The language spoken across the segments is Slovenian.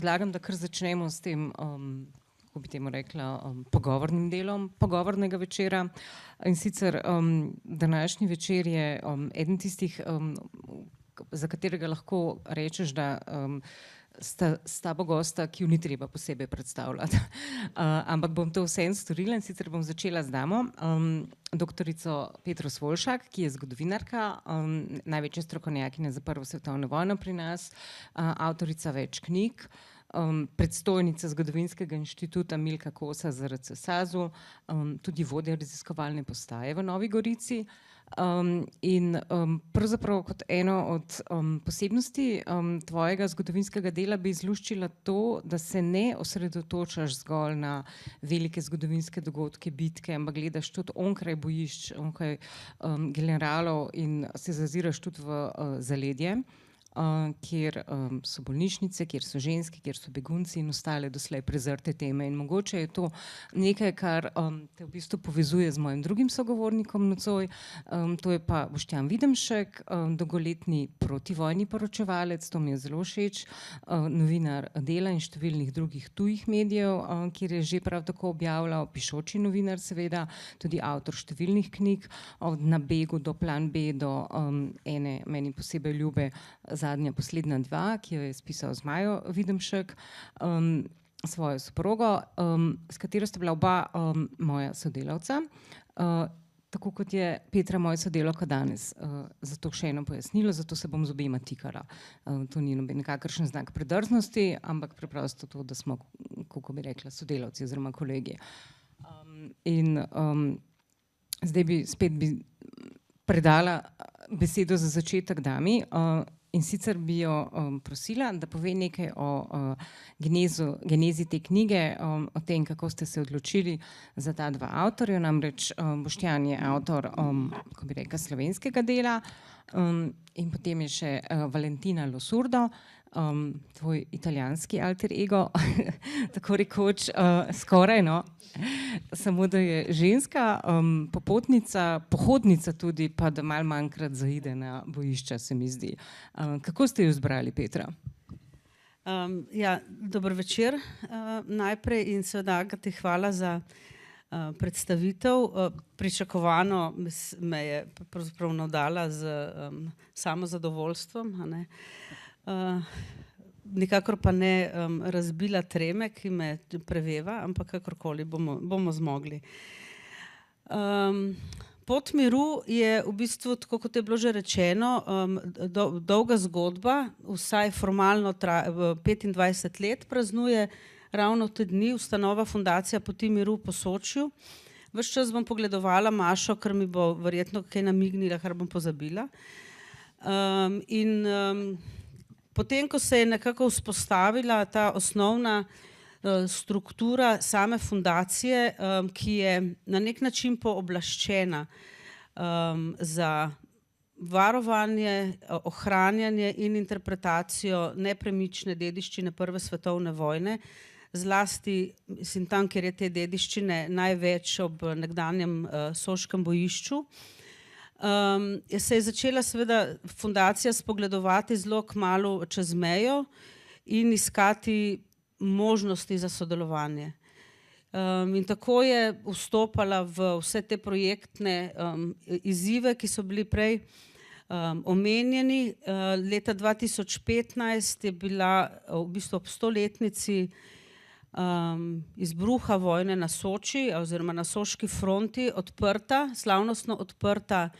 predlagam, da kar začnemo s tem, kako bi temu rekla, pogovornim delom pogovornega večera. In sicer današnji večer je eden tistih, za katerega lahko rečeš, da sta s tabo gosta, ki ju ni treba posebej predstavljati. Ampak bom to vseeno storila, in sicer bom začela z damo, doktorico Petro Svoljšak, ki je zgodovinarka, največja strokovnjakinja za Prvo svetovno vojno pri nas, avtorica več knjig, predstojnica Zgodovinskega inštituta Milka Kosa ZRC SAZU, tudi vodja raziskovalne postaje v Novi Gorici. In pravzaprav kot eno od posebnosti tvojega zgodovinskega dela bi izluščila to, da se ne osredotočaš zgolj na velike zgodovinske dogodke, bitke, ampak gledaš tudi onkraj bojišč, onkraj generalov in se zaziraš tudi v zaledje, kjer so bolnišnice, kjer so ženske, kjer so begunci in ostale doslej prezrte teme. In mogoče je to nekaj, kar te v bistvu povezuje z mojim drugim sogovornikom nocoj, to je pa Boštjan Videmšek, dolgoletni protivojni poročevalec, to mi je zelo všeč, novinar Dela in številnih drugih tujih medijev, kjer je že prav tako objavljal, pišoči novinar seveda, tudi avtor številnih knjig, od Na begu do Plan B do ene meni posebej ljube Zadnja poslednja dva, ki jo je spisal Zmajo Videmšek, svojo soprogo, s katero sta bila oba moja sodelavca, tako kot je Petra moja sodelavka danes. Zato še eno pojasnilo, zato se bom z obema tikala. To ni nikakršen znak predrznosti, ampak preprosto to, da smo, kako bi rekla, sodelavci oziroma kolegi. In zdaj bi spet predala besedo za začetek dami, in sicer bi jo prosila, da pove nekaj o genezi te knjige, o tem, kako ste se odločili za ta dva avtorja. Namreč Boštjan je avtor, kako bi rekla, slovenskega dela, in potem je še Valentina Losurdo, tvoj italijanski alter ego, tako rekoč, skoraj, no, samo da je ženska, popotnica, pohodnica tudi, pa da malo manjkrat zaide na bojišča, se mi zdi. Kako ste jo izbrali, Petra? Ja, dober večer najprej in seveda Agati hvala za predstavitev. Pričakovano me je pravzaprav navdala z samozadovoljstvom, a ne. Nikakor pa ne razbila treme, ki me preveva, ampak kakorkoli bomo zmogli. Pot miru je v bistvu, tako kot je bilo že rečeno, dolga zgodba, vsaj formalno 25 let praznuje ravno te dni ustanova Fundacija Poti miru v Posočju. Ves čas bom pogledovala Mašo, ker mi bo verjetno kaj namignila, kar bom pozabila. Potem, ko se je nekako vzpostavila ta osnovna struktura same fundacije, ki je na nek način pooblaščena za varovanje, ohranjanje in interpretacijo nepremične dediščine Prve svetovne vojne, zlasti mislim tam, kjer je te dediščine največ ob nekdanjem soškem bojišču. Se je začela seveda fundacija spogledovati zelo kmalu čez mejo in iskati možnosti za sodelovanje. In tako je vstopala v vse te projektne izzive, ki so bili prej omenjeni. Leta 2015 je bila v bistvu ob 100-letnici izbruha vojne na Soči oziroma na soški fronti odprta, slavnostno odprta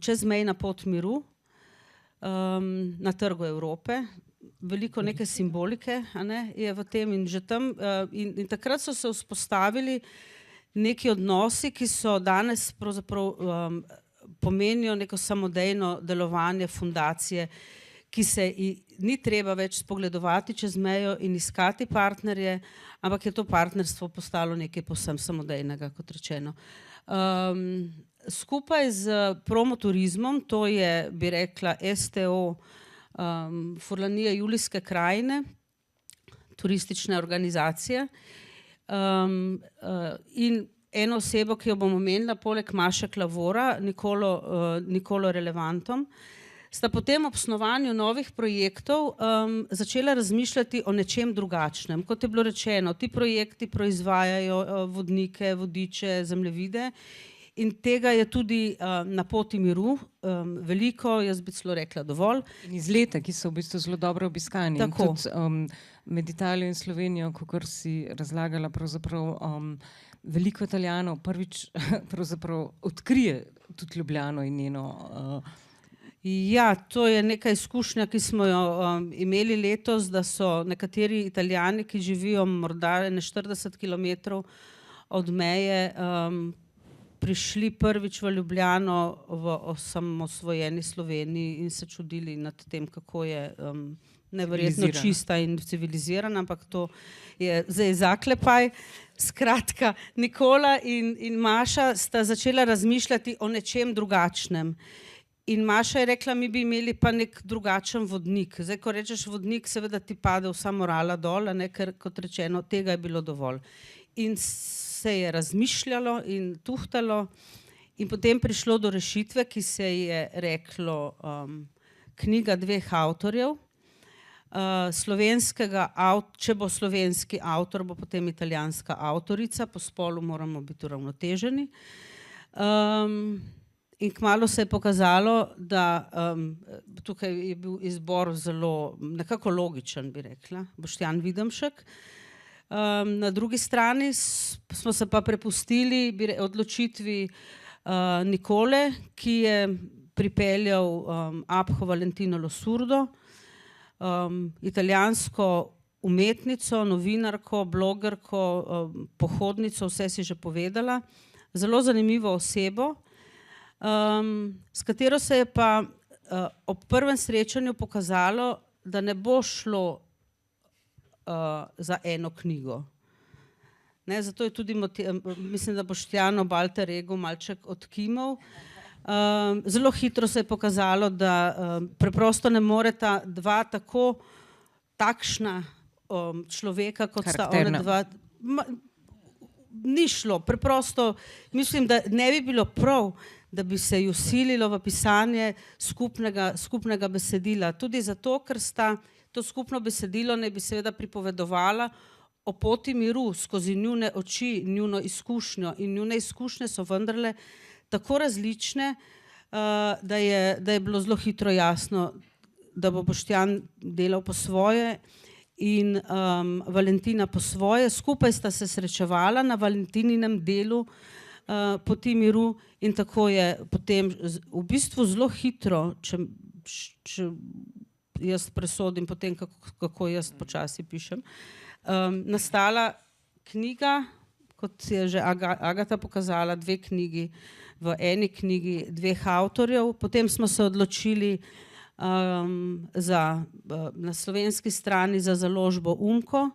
čezmejna pot miru na Trgu Evrope. Veliko neke simbolike, a ne, je v tem in že tam in takrat so se vzpostavili neki odnosi, ki so danes pravzaprav pomenijo neko samodejno delovanje fundacije, ki se ni treba več spogledovati čez mejo in iskati partnerje, ampak je to partnerstvo postalo nekaj povsem samodejnega, kot rečeno. Skupaj z promoturizmom, to je, bi rekla, STO Furlanije Julijske krajine, turistične organizacije, in eno osebo, ki jo bom omenila, poleg Maše Klavora, Nikolo Relevantom, sta potem ob snovanju novih projektov začela razmišljati o nečem drugačnem. Kot je bilo rečeno, ti projekti proizvajajo vodnike, vodiče, zemljevide in tega je tudi na Poti miru veliko, jaz bi celo rekla dovolj. In izlete, ki so v bistvu zelo dobro obiskani. Tako. Tudi med Italijo in Slovenijo, kakor si razlagala, pravzaprav veliko Italijanov prvič pravzaprav odkrije tudi Ljubljano in njeno. Ja, to je neka izkušnja, ki smo jo imeli letos, da so nekateri Italijani, ki živijo morda 40 kilometrov od meje, prišli prvič v Ljubljano v osamosvojeni Sloveniji in se čudili nad tem, kako je neverjetno čista in civilizirana, ampak to je zdaj zaklepaj. Skratka, Nikola in Maša sta začela razmišljati o nečem drugačnem. In Maša je rekla, mi bi imeli pa nek drugačen vodnik. Zdaj, ko rečeš vodnik, seveda ti pade vsa morala dol, ne, ker kot rečeno, tega je bilo dovolj. In se je razmišljalo in tuhtalo in potem prišlo do rešitve, ki se je reklo knjiga dveh avtorjev. Slovenskega, če bo slovenski avtor, bo potem italijanska avtorica, po spolu moramo biti uravnoteženi. In kmalu se je pokazalo, da tukaj je bil izbor zelo nekako logičen, bi rekla, Boštjan Videmšek. Na drugi strani smo se pa prepustili odločitvi Nikole, ki je pripeljal Abho Valentino Losurdo, italijansko umetnico, novinarko, blogerko, pohodnico, vse si že povedala, zelo zanimivo osebo, s katero se je pa ob prvem srečanju pokazalo, da ne bo šlo za eno knjigo. Ne, zato je tudi, mislim, da Boštjan ob alter egu malček odkimal. Zelo hitro se je pokazalo, da preprosto ne moreta dva takšna človeka, kot sta ona dva. Ni šlo, preprosto mislim, da ne bi bilo prav, da bi se ju sililo v pisanje skupnega besedila. Tudi zato, ker sta to skupno besedilo ne bi seveda pripovedovala o poti miru skozi njune oči, njuno izkušnjo. In njune izkušnje so vendarle tako različne, da je bilo zelo hitro jasno, da bo Boštjan delal po svoje in Valentina po svoje. Skupaj sta se srečevala na Valentininem delu Poti miru in tako je potem v bistvu zelo hitro, če jaz presodim potem, kako jaz počasi pišem, nastala knjiga, kot je že Agata pokazala, dve knjigi, v eni knjigi dveh avtorjev. Potem smo se odločili na slovenski strani za založbo Umko,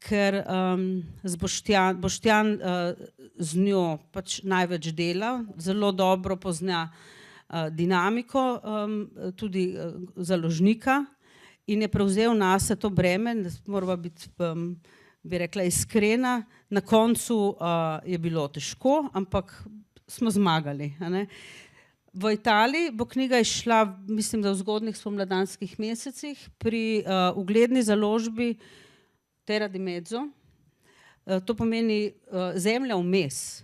ker Boštjan z njo pač največ dela, zelo dobro pozna dinamiko tudi založnika in je prevzel nase to breme, morava biti, bi rekla, iskrena. Na koncu je bilo težko, ampak smo zmagali. V Italiji bo knjiga izšla, mislim, da v zgodnjih spomladanskih mesecih pri ugledni založbi Terra di Mezzo. To pomeni zemlja vmes,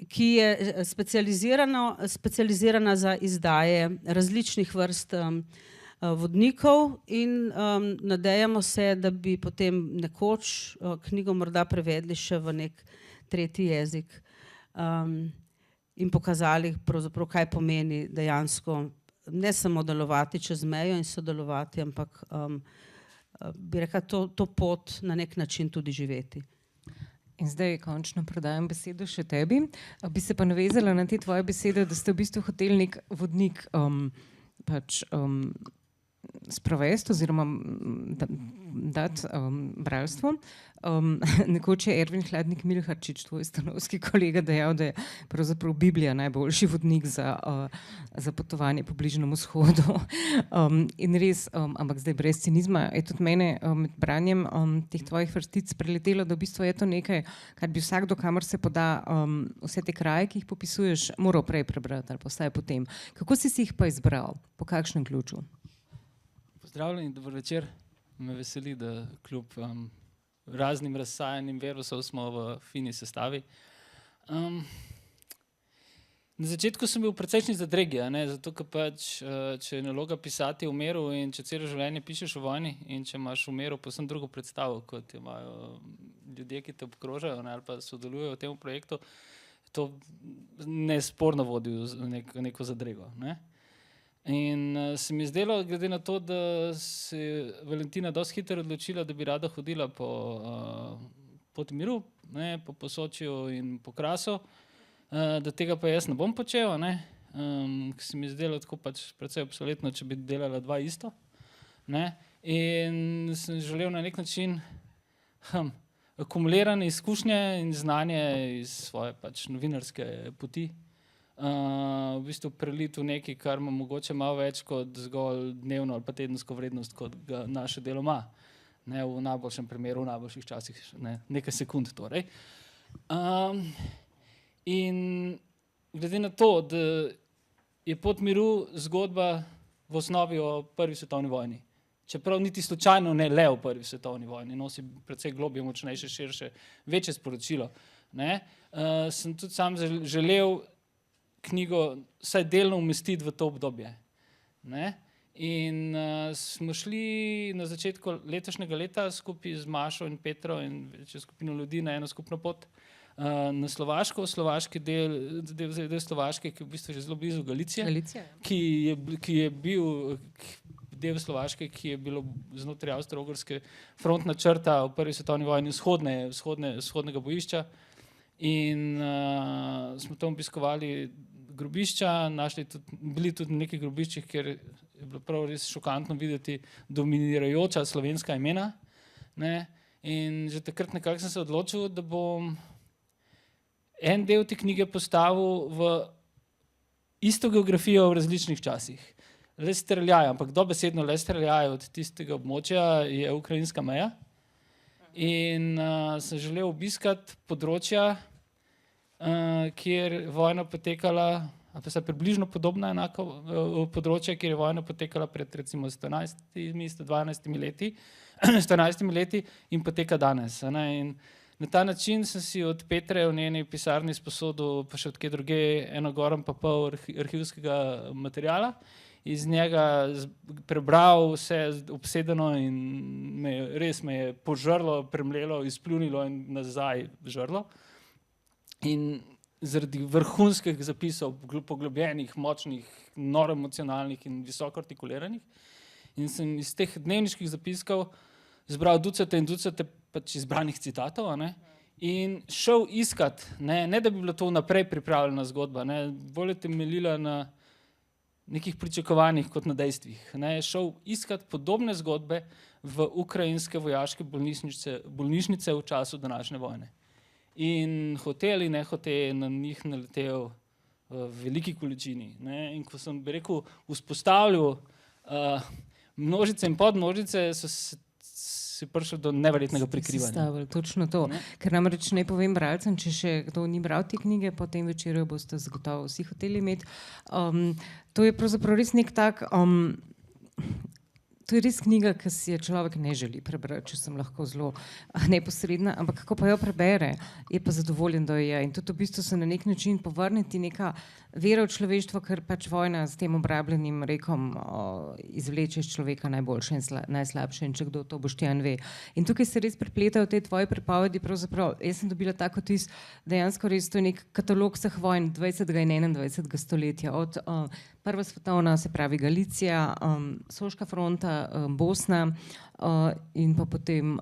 ki je specializirana za izdaje različnih vrst vodnikov in nadejamo se, da bi potem nekoč knjigo morda prevedli še v nek tretji jezik in pokazali pravzaprav, kaj pomeni dejansko ne samo delovati čez mejo in sodelovati, ampak bi rekla to pot na nek način tudi živeti. In zdaj končno predajam besedo še tebi. Bi se pa navezala na te tvoje besede, da ste v bistvu hoteli nek vodnik pač sprovesti oziroma dati bralstvo. Nekoč je Ervin Hladnik Milharčič, tvoj stanovski kolega, dejal, da je pravzaprav Biblija najboljši vodnik za potovanje po Bližnjem vzhodu. In res, ampak zdaj brez cinizma, je tudi mene med branjem teh tvojih vrstic preletelo, da v bistvu je to nekaj, kar bi vsakdo, kamor se poda, vse te kraje, ki jih popisuješ, moral prej prebrati ali pa vsaj potem. Kako si jih pa izbral? Po kakšnem ključu? Pozdravljeni, dober večer. Me veseli, da kljub raznim razsajanjem virusov smo v fini sestavi. Na začetku sem bil precejšnji zadregi, zato ker pač, če je naloga pisati o miru in če celo življenje pišeš o vojni in če imaš o miru povsem drugo predstavo, kot imajo ljudje, ki te obkrožajo ali pa sodelujejo v tem projektu, to nesporno vodi v neko zadrego. In se mi je zdelo, glede na to, da se je Valentina dosti hitro odločila, da bi rada hodila po poti miru, po Posočju in po Krasu, da tega pa jaz ne bom počel, ker se mi je zdelo tako pač precej obsoletno, če bi delala dva isto. In sem želel na nek način akumulirane izkušnje in znanje iz svoje pač novinarske poti v bistvu preliti v nekaj, kar ima mogoče malo več kot zgolj dnevno ali pa tedensko vrednost, kot ga naše delo ima. V najboljšem primeru, v najboljših časih, nekaj sekund torej. In glede na to, da je pot miru zgodba v osnovi o prvi svetovni vojni, čeprav niti slučajno ne le o prvi svetovni vojni, nosi precej globje, močnejše, širše, večje sporočilo, sem tudi sam želel knjigo vsaj delno umestiti v to obdobje. In smo šli na začetku letošnjega leta skupaj z Mašo in Petro in večjo skupino ljudi na eno skupno pot na Slovaško, slovaški del Slovaške, ki je v bistvu že zelo blizu Galicije, ki je bil del Slovaške, ki je bilo znotraj Avstro-Ogrske frontna črta v prvi svetovni vojni vzhodnega bojišča. In smo tam obiskovali grobišča, bili tudi na nekaj grobiščih, kjer je bilo prav res šokantno videti dominirajoča slovenska imena. In že takrat nekako sem se odločil, da bom en del te knjige postavil v isto geografijo v različnih časih. Le streljajo, ampak dobesedno le streljajo od tistega območja je ukrajinska meja. In sem želel obiskati področja, kjer vojna potekala, ali pa približno podobna enako področja, kjer je vojna potekala pred recimo 12 leti in poteka danes. In na ta način sem si od Petre v njeni pisarni sposodil, pa še od kje druge, eno gorom pa pol arhivskega materiala. Iz njega prebral vse obsedeno in res me je požrlo, premlelo, izpljunilo in nazaj žrlo. In zaradi vrhunskih zapisov, poglobljenih, močnih, noro emocionalnih in visoko artikuliranih. In sem iz teh dnevniških zapiskov zbral ducate in ducate pač izbranih citatov, in šel iskat, ne da bi bila to vnaprej pripravljena zgodba, bolj je temeljila na nekih pričakovanjih kot na dejstvih. Šel iskat podobne zgodbe v ukrajinske vojaške bolnišnice v času današnje vojne. In hote ali ne hote na njih naletel v veliki količini. In ko sem, bi rekel, vzpostavljal množice in podmnožice, so se prišel do neverjetnega prikrivanja. Točno to. Ker namreč ne povem bralcem, če še kdo ni bral te knjige, po tem večeru boste zagotovo vsi hoteli imeti. To je pravzaprav res nek tak... To je res knjiga, ki si je človek ne želi prebrati, če sem lahko zelo neposredna, ampak kako pa jo prebere, je pa zadovoljen, da jo je. In tudi v bistvu se na nek način povrniti neka vera v človeštvo, ker pač vojna s tem obrabljenim rekom izvleče iz človeka najboljše in najslabše, in če kdo to Boštjan ve. In tukaj se res prepletajo te tvoje pripovedi, pravzaprav jaz sem dobila tako vtis, dejansko res to je nek katalog vseh vojn 20. in 21. stoletja, od prva svetovna, se pravi Galicija, Soška fronta, Bosna in pa potem,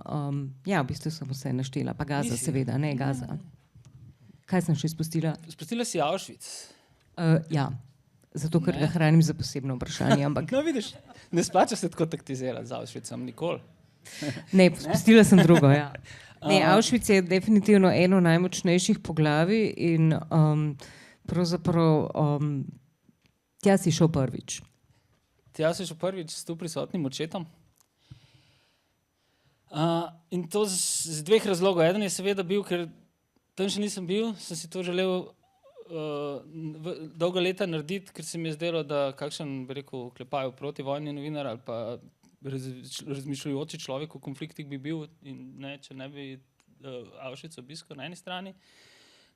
v bistvu sem vse naštela, pa Gaza seveda, ne Gaza. Kaj sem še izpustila? Spustila si Auschwitz. Ja, zato ker ga hranim za posebno vprašanje. Ampak No, vidiš, ne splača se tako taktizirati z Auschwitzom, nikoli. ne, spustila sem drugo, ja. Ne, Auschwitz je definitivno eno najmočnejših poglavij in pravzaprav tja si šel prvič. Tja si šel prvič s tu prisotnim očetom. In to z dveh razlogov. Eden je seveda bil, ker tam še nisem bil, sem si to želel dolga leta narediti, ker se mi je zdelo, da kakšen, bi rekel, klepajo proti vojni novinar ali pa razmišljujoči človek v konfliktih bi bil, in ne, če ne bi Auschwitz obiskal na eni strani.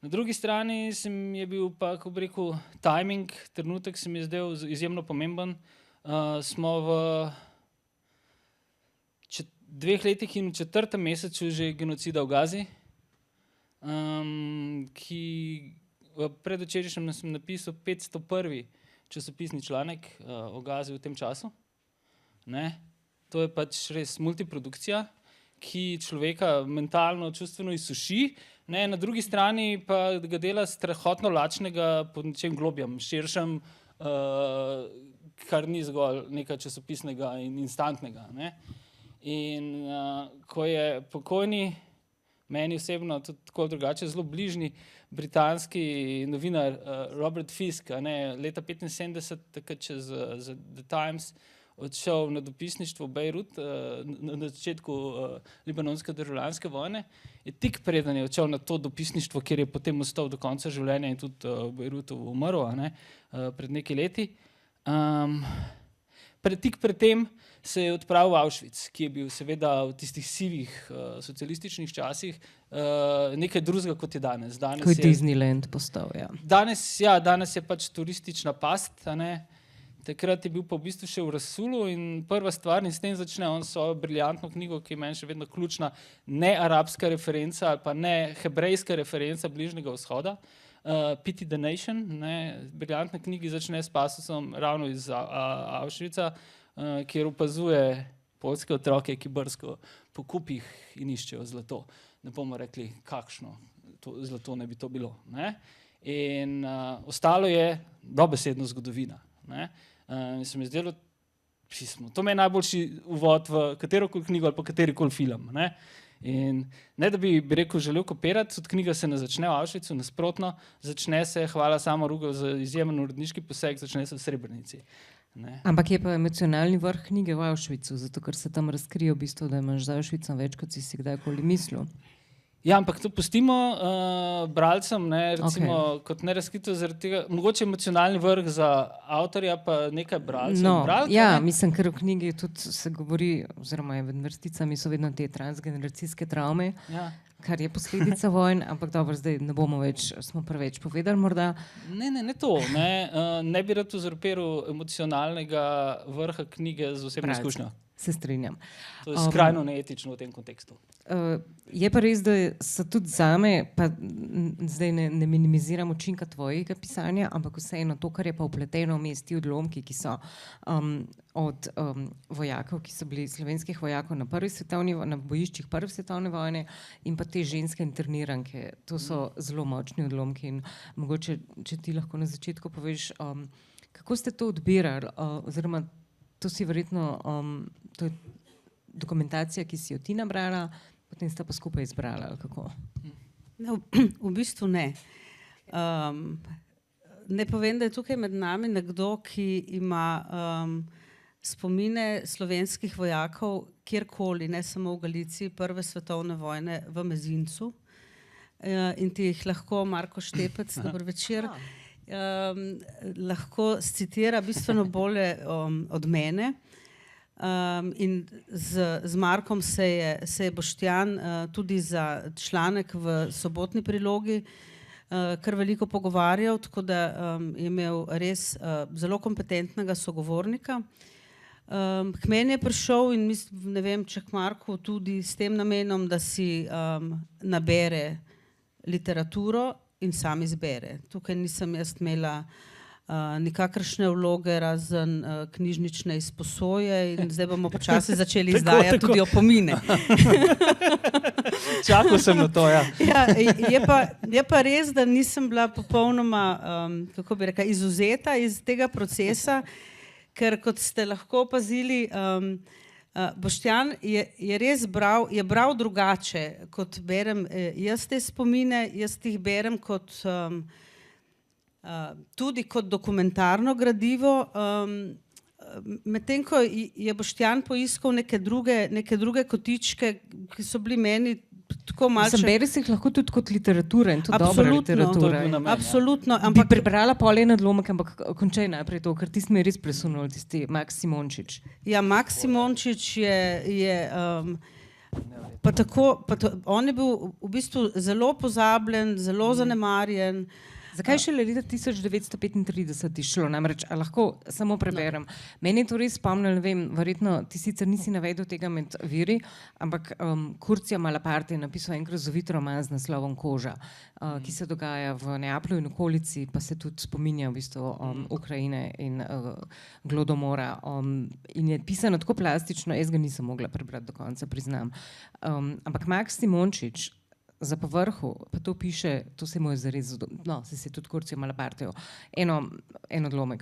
Na drugi strani je bil pa, kako bi rekel, timing, trenutek se mi je zdel izjemno pomemben. Smo v 2 letih in v 4. mesecu že genocida v Gazi, ki predvčerajšnjem sem napisal 501. časopisni članek o Gazi v tem času. Ne? To je pač res multiprodukcija, ki človeka mentalno, čustveno izsuši, ne? Na drugi strani pa ga dela strahotno lačnega po nečem globjem, širšem, kar ni zgolj nekaj časopisnega in instantnega. Ne? In ko je pokojni, meni osebno tudi tako drugače zelo bližnji britanski novinar Robert Fisk, leta 1975, takrat čez The Times, odšel na dopisništvo v Beirut na začetku libanonske državljanske vojne, je tik preden je odšel na to dopisništvo, kjer je potem ostal do konca življenja in tudi v Beirutu umrl, pred nekaj leti. Tik pred tem se je odpravil v Auschwitz, ki je bil seveda v tistih sivih socialističnih časih nekaj drugega, kot je danes. Ko je Disneyland postal, ja. Danes je pač turistična past, Takrat je bil pa v bistvu še v Rasulu in prva stvar, in s tem začne on svojo briljantno knjigo, ki je meni še vedno ključna, ne arabska referenca ali pa ne hebrejska referenca Bližnjega vzhoda, Pity the Nation, briljantne knjigi začne s pasusom ravno iz Auschwitza, kjer opazuje poljske otroke, ki brskajo po kupih in iščejo zlato. Ne bomo rekli, kakšno zlato ne bi to bilo. Ne? In ostalo je dobesedno zgodovina. Se mi zdelo pismo. To mi je najboljši uvod v katerokoli knjigo ali pa katerikoli film. In ne da bi rekel, želel kopirati, tudi knjiga se ne začne v Auschwitzu, nasprotno, začne se, hvala Samorugu za izjemen uredniški poseg, začne se v Srebrenici. Ampak je pa emocionalni vrh knjige v Auschwitzu, zato ker se tam razkrije v bistvu, da imaš za Auschwitzom več, kot si kdajkoli mislil. Ja, ampak to pustimo bralcem, recimo, kot nerazkrito zaradi tega, mogoče emocionalni vrh za avtorja, pa nekaj bralcev. Mislim, ker v knjigi tudi se govori, oziroma je med vrsticami so vedno te transgeneracijske travme, kar je posledica vojn, ampak dobro, zdaj ne bomo več, smo preveč povedali morda. Ne to, ne bi rad uzurpiral emocionalnega vrha knjige z osebno izkušnjo. Se strinjam. To je skrajno neetično v tem kontekstu. Je pa res, da so tudi zame, pa zdaj ne minimiziram učinka tvojega pisanja, ampak vseeno to, kar je pa vpleteno vmes, ti odlomki, ki so od vojakov, ki so bili slovenskih vojakov na bojiščih Prve svetovne vojne in pa te ženske interniranke. To so zelo močni odlomki in mogoče, če ti lahko na začetku poveš, kako ste to odbirali, oziroma to si verjetno, to je dokumentacija, ki si jo ti nabrala, potem sta pa skupaj izbrala, ali kako? V bistvu ne. Ne povem, da je tukaj med nami nekdo, ki ima spomine slovenskih vojakov kjerkoli, ne samo v Galiciji, Prve svetovne vojne v Mezincu. In ti jih lahko Marko Štepec, dober večer, lahko citira bistveno bolje od mene. In z Markom se je Boštjan tudi za članek v sobotni prilogi kar veliko pogovarjal, tako da je imel res zelo kompetentnega sogovornika. K meni je prišel in mislim, ne vem, če k Marku tudi s tem namenom, da si nabere literaturo in sam izbere. Tukaj nisem jaz imela nikakršne vloge razen knjižnične izposoje in zdaj bomo počasi začeli izdajati tudi opomine. Čakal sem na to, ja. Ja, je pa res, da nisem bila popolnoma, kako bi rekla, izvzeta iz tega procesa, ker kot ste lahko opazili, Boštjan je res bral drugače, kot berem jaz te spomine, jaz jih berem kot tudi kot dokumentarno gradivo, medtem ko je Boštjan poiskal neke druge kotičke, ki so bili meni tako malce... Beri se jih lahko tudi kot literatura in to dobra literatura. Absolutno. Bi prebrala pol en odlomek, ampak končaj najprej to, ker tisti me je res presunul, tisti Max Simončič. Ja, Max Simončič je on je bil v bistvu zelo pozabljen, zelo zanemarjen. Zakaj šele leta 1935 išlo? Namreč, a lahko samo preberem. Meni je to res spomnilo, ne vem, verjetno ti sicer nisi navedel tega med viri, ampak Curcio Malaparte je napisal en grozovit roman z naslovom Koža, ki se dogaja v Neaplju in okolici, pa se tudi spominja v bistvu Ukrajine in Glodomora. In je pisano tako plastično, jaz ga nisem mogla prebrati do konca, priznam. Ampak Max Simončič za povrhu, pa to piše, to se mu je zares, no, se tudi Curcio Malapartejo, en odlomek.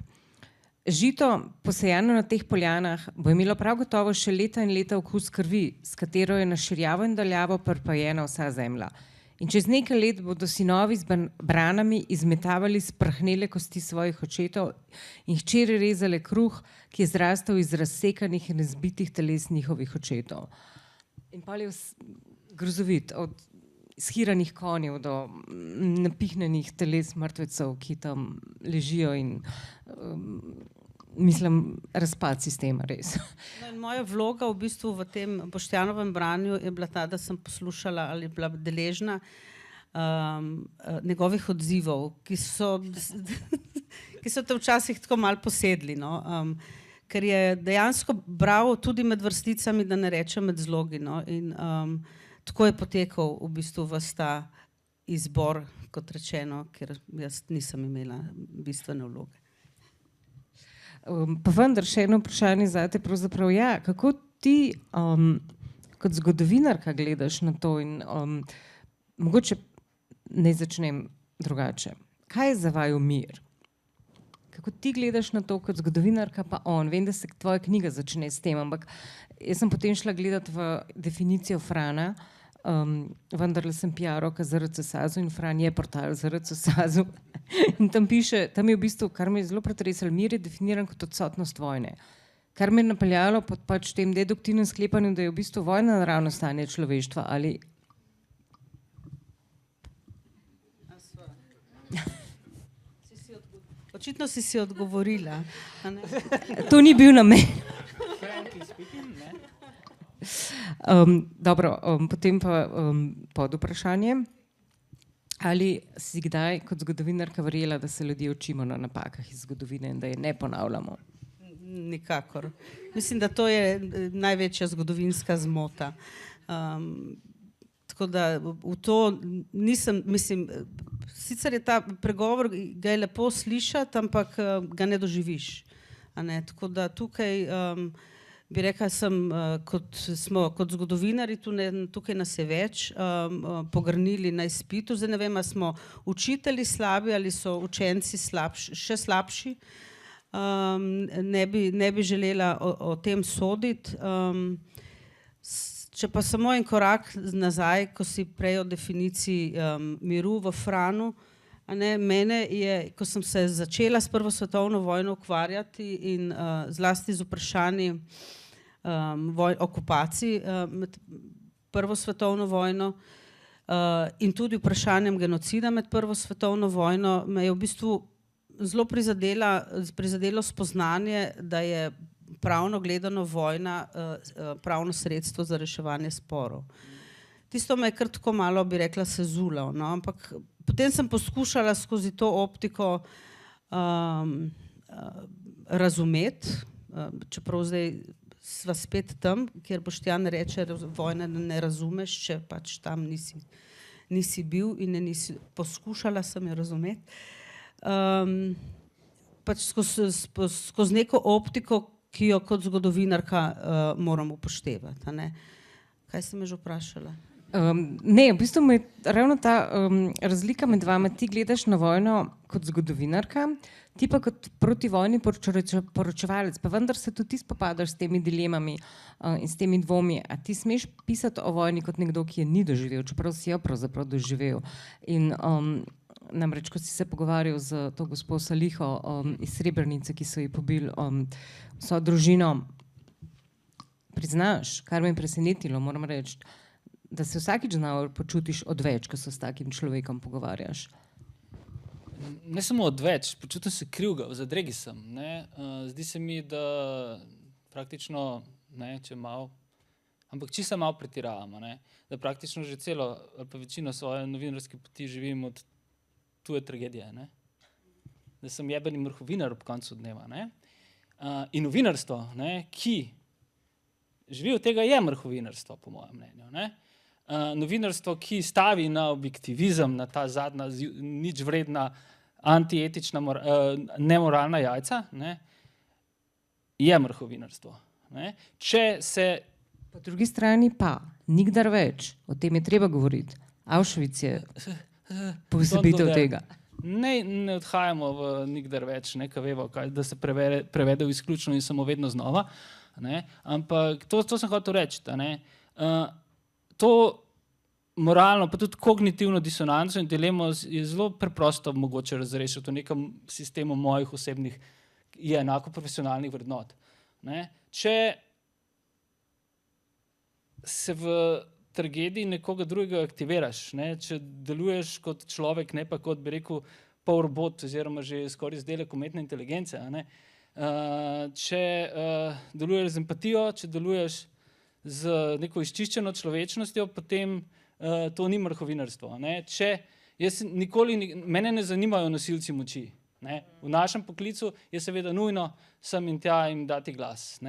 Žito, posejano na teh poljanah, bo imelo prav gotovo še leta in leta okus krvi, s katero je na širjavo in daljavo prpajena vsa zemlja. In čez nekaj let bodo sinovi z branami izmetavali sprahnele kosti svojih očetov in hčere rezale kruh, ki je zrastel iz razsekanih in razbitih teles njihovih očetov. In pa je grozovit, od shiranih konjev do napihnenih teles mrtvecev, ki tam ležijo in mislim, razpad sistema, res. No, moja vloga v bistvu v tem Boštjanovem branju je bila ta, da sem poslušala ali bila deležna njegovih odzivov, ki so te včasih tako malo posedli, no. Ker je dejansko bral tudi med vrsticami, da ne rečem med zlogi, no. In tako je potekal v bistvu ves ta izbor, kot rečeno, ker jaz nisem imela bistvene vloge. Pa vendar še eno vprašanje zate, pravzaprav ja, kako ti kot zgodovinarka gledaš na to in mogoče ne začnem drugače. Kaj je za vaju mir? Kako ti gledaš na to kot zgodovinarka, pa on? Vem, da se tvoja knjiga začne s tem, ampak jaz sem potem šla gledati v definicijo Frana, vendarle sem PR-ovka ZRC SAZU in Fran je portal ZRC SAZU. In tam piše, tam je v bistvu, kar me je zelo pretresalo, mir je definiran kot odsotnost vojne. Kar me je napeljalo pod pač tem deduktivnem sklepanju, da je v bistvu vojna naravno stanje človeštva ali... Očitno si odgovorila. To ni bil namen. Dobro, potem pa pod vprašanje. Ali si kdaj kot zgodovinarka verjela, da se ljudje učimo na napakah iz zgodovine in da je ne ponavljamo? Nikakor. Mislim, da to je največja zgodovinska zmota. Tako da v to nisem, mislim, sicer je ta pregovor, ga je lepo slišati, ampak ga ne doživiš. Tako da tukaj bi rekla, smo kot zgodovinari, tukaj nas je več, pogrnili na izpitu. Zdaj ne vem, ali smo učitelji slabi ali so učenci še slabši. Ne bi želela o tem soditi. Če pa samo en korak nazaj, ko si prej o definiciji miru v Franu, mene je, ko sem se začela s Prvo svetovno vojno ukvarjati in zlasti z vprašanji okupacij med Prvo svetovno vojno in tudi vprašanjem genocida med Prvo svetovno vojno, me je v bistvu zelo prizadelo spoznanje, da je pravno gledano vojna pravno sredstvo za reševanje sporov. Tisto me je kar tako malo, bi rekla, sezulalo, no? Ampak potem sem poskušala skozi to optiko razumeti, čeprav zdaj sva spet tam, kjer Boštjan reče, vojne ne razumeš, če pač tam nisi bil in poskušala sem jo razumeti. pač skozi neko optiko, ki jo kot zgodovinarka moram upoštevati. A ne? Kaj sem že vprašala? Ne, v bistvu je ravno ta razlika med vama. Ti gledaš na vojno kot zgodovinarka, ti pa kot protivojni poročevalec, pa vendar se tudi ti spopadaš s temi dilemami in s temi dvomi. A ti smeš pisati o vojni kot nekdo, ki je ni doživel, čeprav si jo pravzaprav doživel. In namreč, ko si se pogovarjal z to gospo Saliho iz Srebrenice, ki so ji pobili vso družino, priznaš, kar me je presenetilo, moram reči, da se vsakič znal počutiš odveč, ko se s takim človekom pogovarjaš. Ne samo odveč, počutim se krivga, v zadregi sem. Zdi se mi, da praktično, če malo, ampak čisto malo pretiravam, da praktično že celo ali pa večino svoje novinarske poti živim od tuje tragedije. Da sem jebeni mrhovinar ob koncu dneva. In novinarstvo, ki živi od tega, je mrhovinarstvo, po mojem mnenju. Novinarstvo, ki stavi na objektivizem, na ta zadnja, nič vredna, antietična, nemoralna jajca, je mrhovinarstvo. Če se... Po drugi strani pa, nikdar več, o tem je treba govoriti. Auschwitz je posebitev tega. Ne odhajamo v nikdar več, kaj vemo, da se prevede v izključno in samo vedno znova. Ampak to sem hotel reči. To moralno, pa tudi kognitivno disonanco in dilemo je zelo preprosto mogoče razrešiti v nekem sistemu mojih osebnih in enako profesionalnih vrednot. Če se v tragediji nekoga drugega aktiviraš, če deluješ kot človek, ne pa kot bi rekel pol robot oziroma že skoraj izdelek umetne inteligence, če deluješ z empatijo, če deluješ z neko izčiščeno človečnostjo, potem to ni mrhovinarstvo. Mene ne zanimajo nosilci moči. V našem poklicu je seveda nujno sem in tja jim dati glas.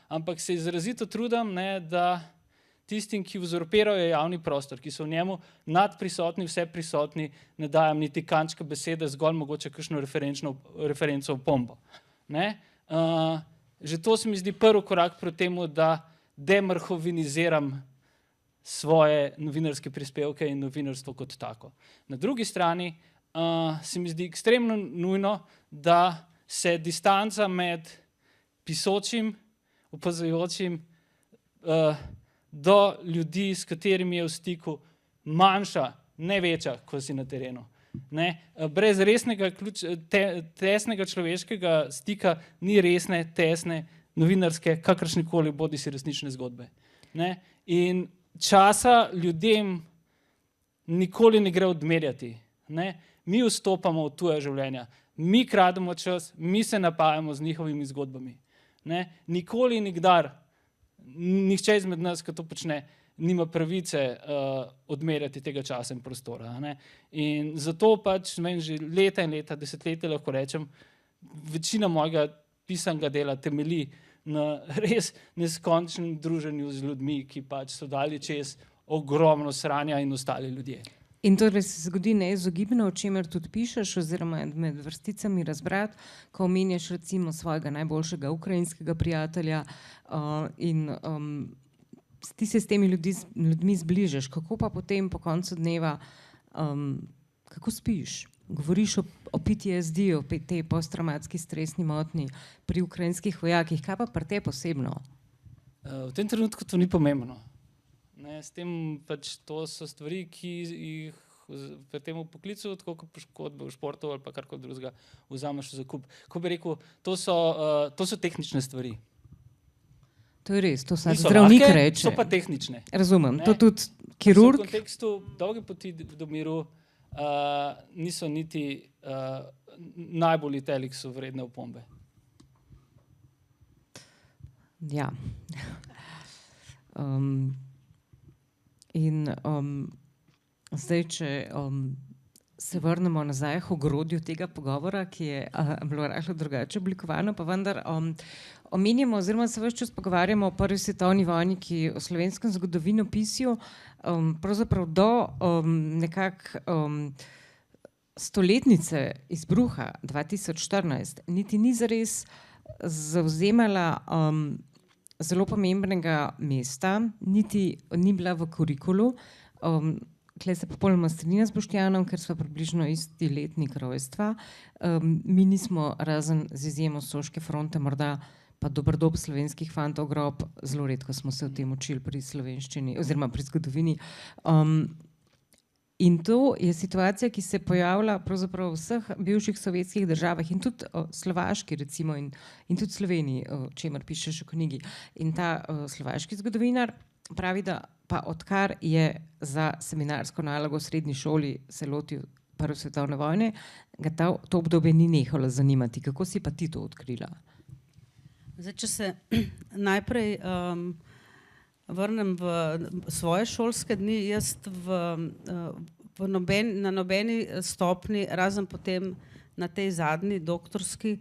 Ampak se izrazito trudim, da tistim, ki uzurpirajo javni prostor, ki so v njemu nadprisotni, vse prisotni, ne dajem niti kančka besede, zgolj mogoče kakšno referenco v pombo. Že to se mi zdi prvi korak proti temu, da demrhoviniziram svoje novinarske prispevke in novinarstvo kot tako. Na drugi strani se mi zdi ekstremno nujno, da se distanca med pisočim, opazujočim do ljudi, s katerimi je v stiku, manjša, ne večja, kot si na terenu. Brez resnega, tesnega človeškega stika ni resne, tesne, novinarske, kakršnikoli bodi si resnične zgodbe. In časa ljudem nikoli ne gre odmerjati. Mi vstopamo v tuja življenja, mi krademo čas, mi se napajamo z njihovimi zgodbami. Nikoli, nikdar, nihče izmed nas, ki to počne, nima pravice odmerjati tega časa in prostora. In zato pač meni že leta in leta, desetletja lahko rečem, večina mojega pisanega dela temelji na res neskončnem druženju z ljudmi, ki pač so dali čez ogromno sranja in ostali ljudje. In torej se zgodi neizogibno, o čemer tudi pišeš, oziroma med vrsticami razbrati, ko omenjaš recimo svojega najboljšega ukrajinskega prijatelja in ti se s temi ljudmi zbližaš. Kako pa potem po koncu dneva, kako spiš? Govoriš o PTSD, o tej posttraumatski stresni motnji pri ukrajinskih vojakih. Kaj pa pri tebi posebno? V tem trenutku to ni pomembno. S tem pač to so stvari, ki jih v tem poklicu, tako kot poškodbe v športu ali pa karkoli drugega, vzameš v zakup. Ko bi rekel, to so tehnične stvari. To je res, to zdravnik reče. So pa tehnične. Razumem, to tudi kirurg. V kontekstu dolge poti do miru niso niti najbolj iteliksu vredne opombe. Ja. In zdaj, če se vrnemo nazaj k ogrodju tega pogovora, ki je bilo rahlo drugače oblikovano, pa vendar omenjamo oziroma se ves čas pogovarjamo o prvi svetovni vojni, ki v slovenskem zgodovinopisju pravzaprav do nekako stoletnice izbruha 2014 niti ni zares zavzemala zelo pomembnega mesta, niti ni bila v kurikulu. Tle se popolnoma strinjam z Boštjanom, ker sva približno isti letnik rojstva. Mi nismo, razen z izjemo Soške fronte, morda pa Dobrodob slovenskih fantov grob, zelo redko smo se o tem učili pri slovenščini oziroma pri zgodovini. In to je situacija, ki se pojavlja pravzaprav v vseh bivših sovjetskih državah in tudi Slovaški recimo in tudi Sloveniji, o čemer pišeš v knjigi. In ta slovaški zgodovinar pravi, da pa odkar je za seminarsko nalogo v srednji šoli se lotil Prve svetovne vojne, ga to obdobje ni nehalo zanimati. Kako si pa ti to odkrila? Zdaj, če se najprej vrnem v svoje šolske dni, jaz na nobeni stopni, razen potem na tej zadnji doktorski,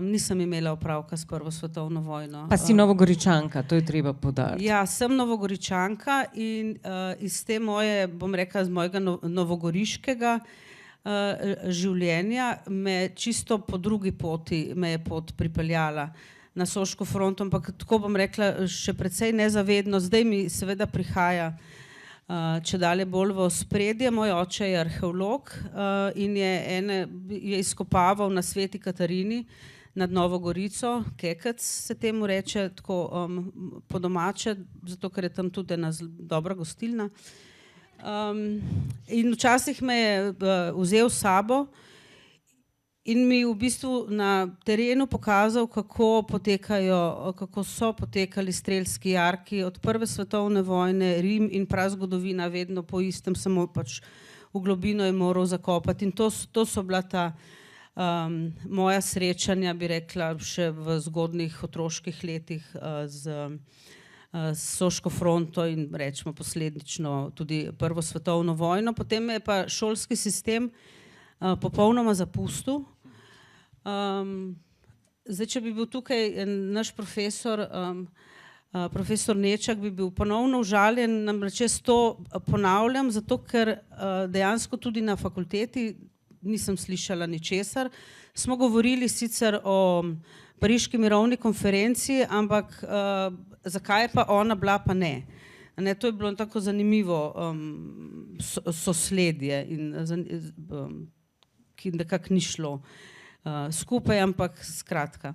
nisem imela opravka s Prvo svetovno vojno. Pa si Novogoričanka, to je treba poudariti. Ja, sem Novogoričanka in iz te moje, bom rekla, z mojega novogoriškega življenja me čisto po drugi poti me je pot pripeljala na Soško fronto, ampak tako bom rekla, še precej nezavedno. Zdaj mi seveda prihaja čedalje bolj v ospredje. Moj oče je arheolog in je izkopaval na Sveti Katarini nad Novo Gorico, Kekec se temu reče, tako po domače, zato ker je tam tudi ena dobra gostilna. In včasih me je vzel s sabo in mi v bistvu na terenu pokazal, kako so potekali strelski jarki od Prve svetovne vojne, Rim in prazgodovina vedno po istem, samo pač v globino je moral zakopati. In to so bila ta moja srečanja, bi rekla, še v zgodnjih otroških letih s Soško fronto in rečemo posledično tudi Prvo svetovno vojno. Potem me je pa šolski sistem popolnoma zapustil. Zdaj, če bi bil tukaj naš profesor, profesor Nečak, bi bil ponovno užaljen, namreč jaz to ponavljam, zato ker dejansko tudi na fakulteti nisem slišala ničesar. Smo govorili sicer o Pariški mirovni konferenciji, ampak zakaj je pa ona bila, pa ne. To je bilo tako zanimivo sosledje, ki nekako ni šlo skupaj, ampak skratka.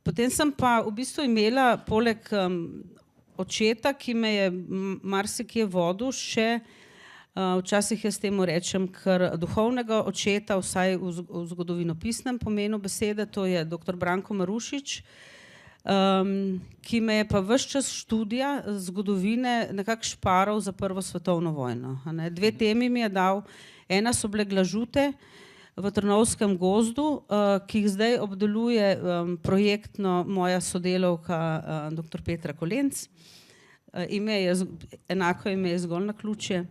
Potem sem pa v bistvu imela poleg očeta, ki me je marsikje vodil, še včasih jaz temu rečem kar duhovnega očeta, vsaj v zgodovinopisnem pomenu besede, to je dr. Branko Marušič, ki me je pa ves čas študija zgodovine nekako šparal za Prvo svetovno vojno. Dve temi mi je dal, ena so bile glažute v Trnovskem gozdu, ki jih zdaj obdeluje projektno moja sodelavka dr. Petra Kolenc. Enako ime je zgolj naključje.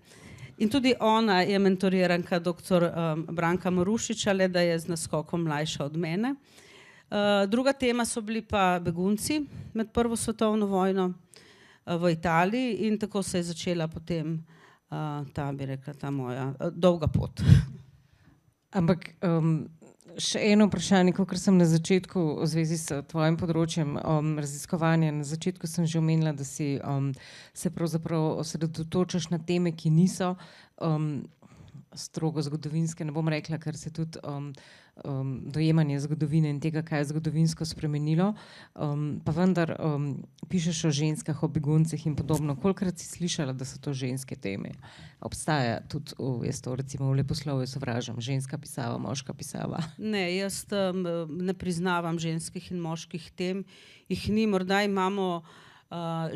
In tudi ona je mentoriranka dr. Branka Marušiča, le da je z naskokom mlajša od mene. Druga tema so bili pa begunci med Prvo svetovno vojno v Italiji in tako se je začela potem ta, bi rekla, ta moja dolga pot. Ampak še eno vprašanje, kakor sem na začetku v zvezi s tvojim področjem raziskovanja, na začetku sem že omenila, da si se pravzaprav osredotočaš na teme, ki niso strogo zgodovinske, ne bom rekla, ker se tudi dojemanje zgodovine in tega, kaj je zgodovinsko spremenilo, pa vendar pišeš o ženskah, o beguncih in podobno. Kolikrat si slišala, da so to ženske teme? Obstaja tudi, recimo v leposlovju sovražam, ženska pisava, moška pisava. Ne, jaz ne priznavam ženskih in moških tem. Jih ni, morda imamo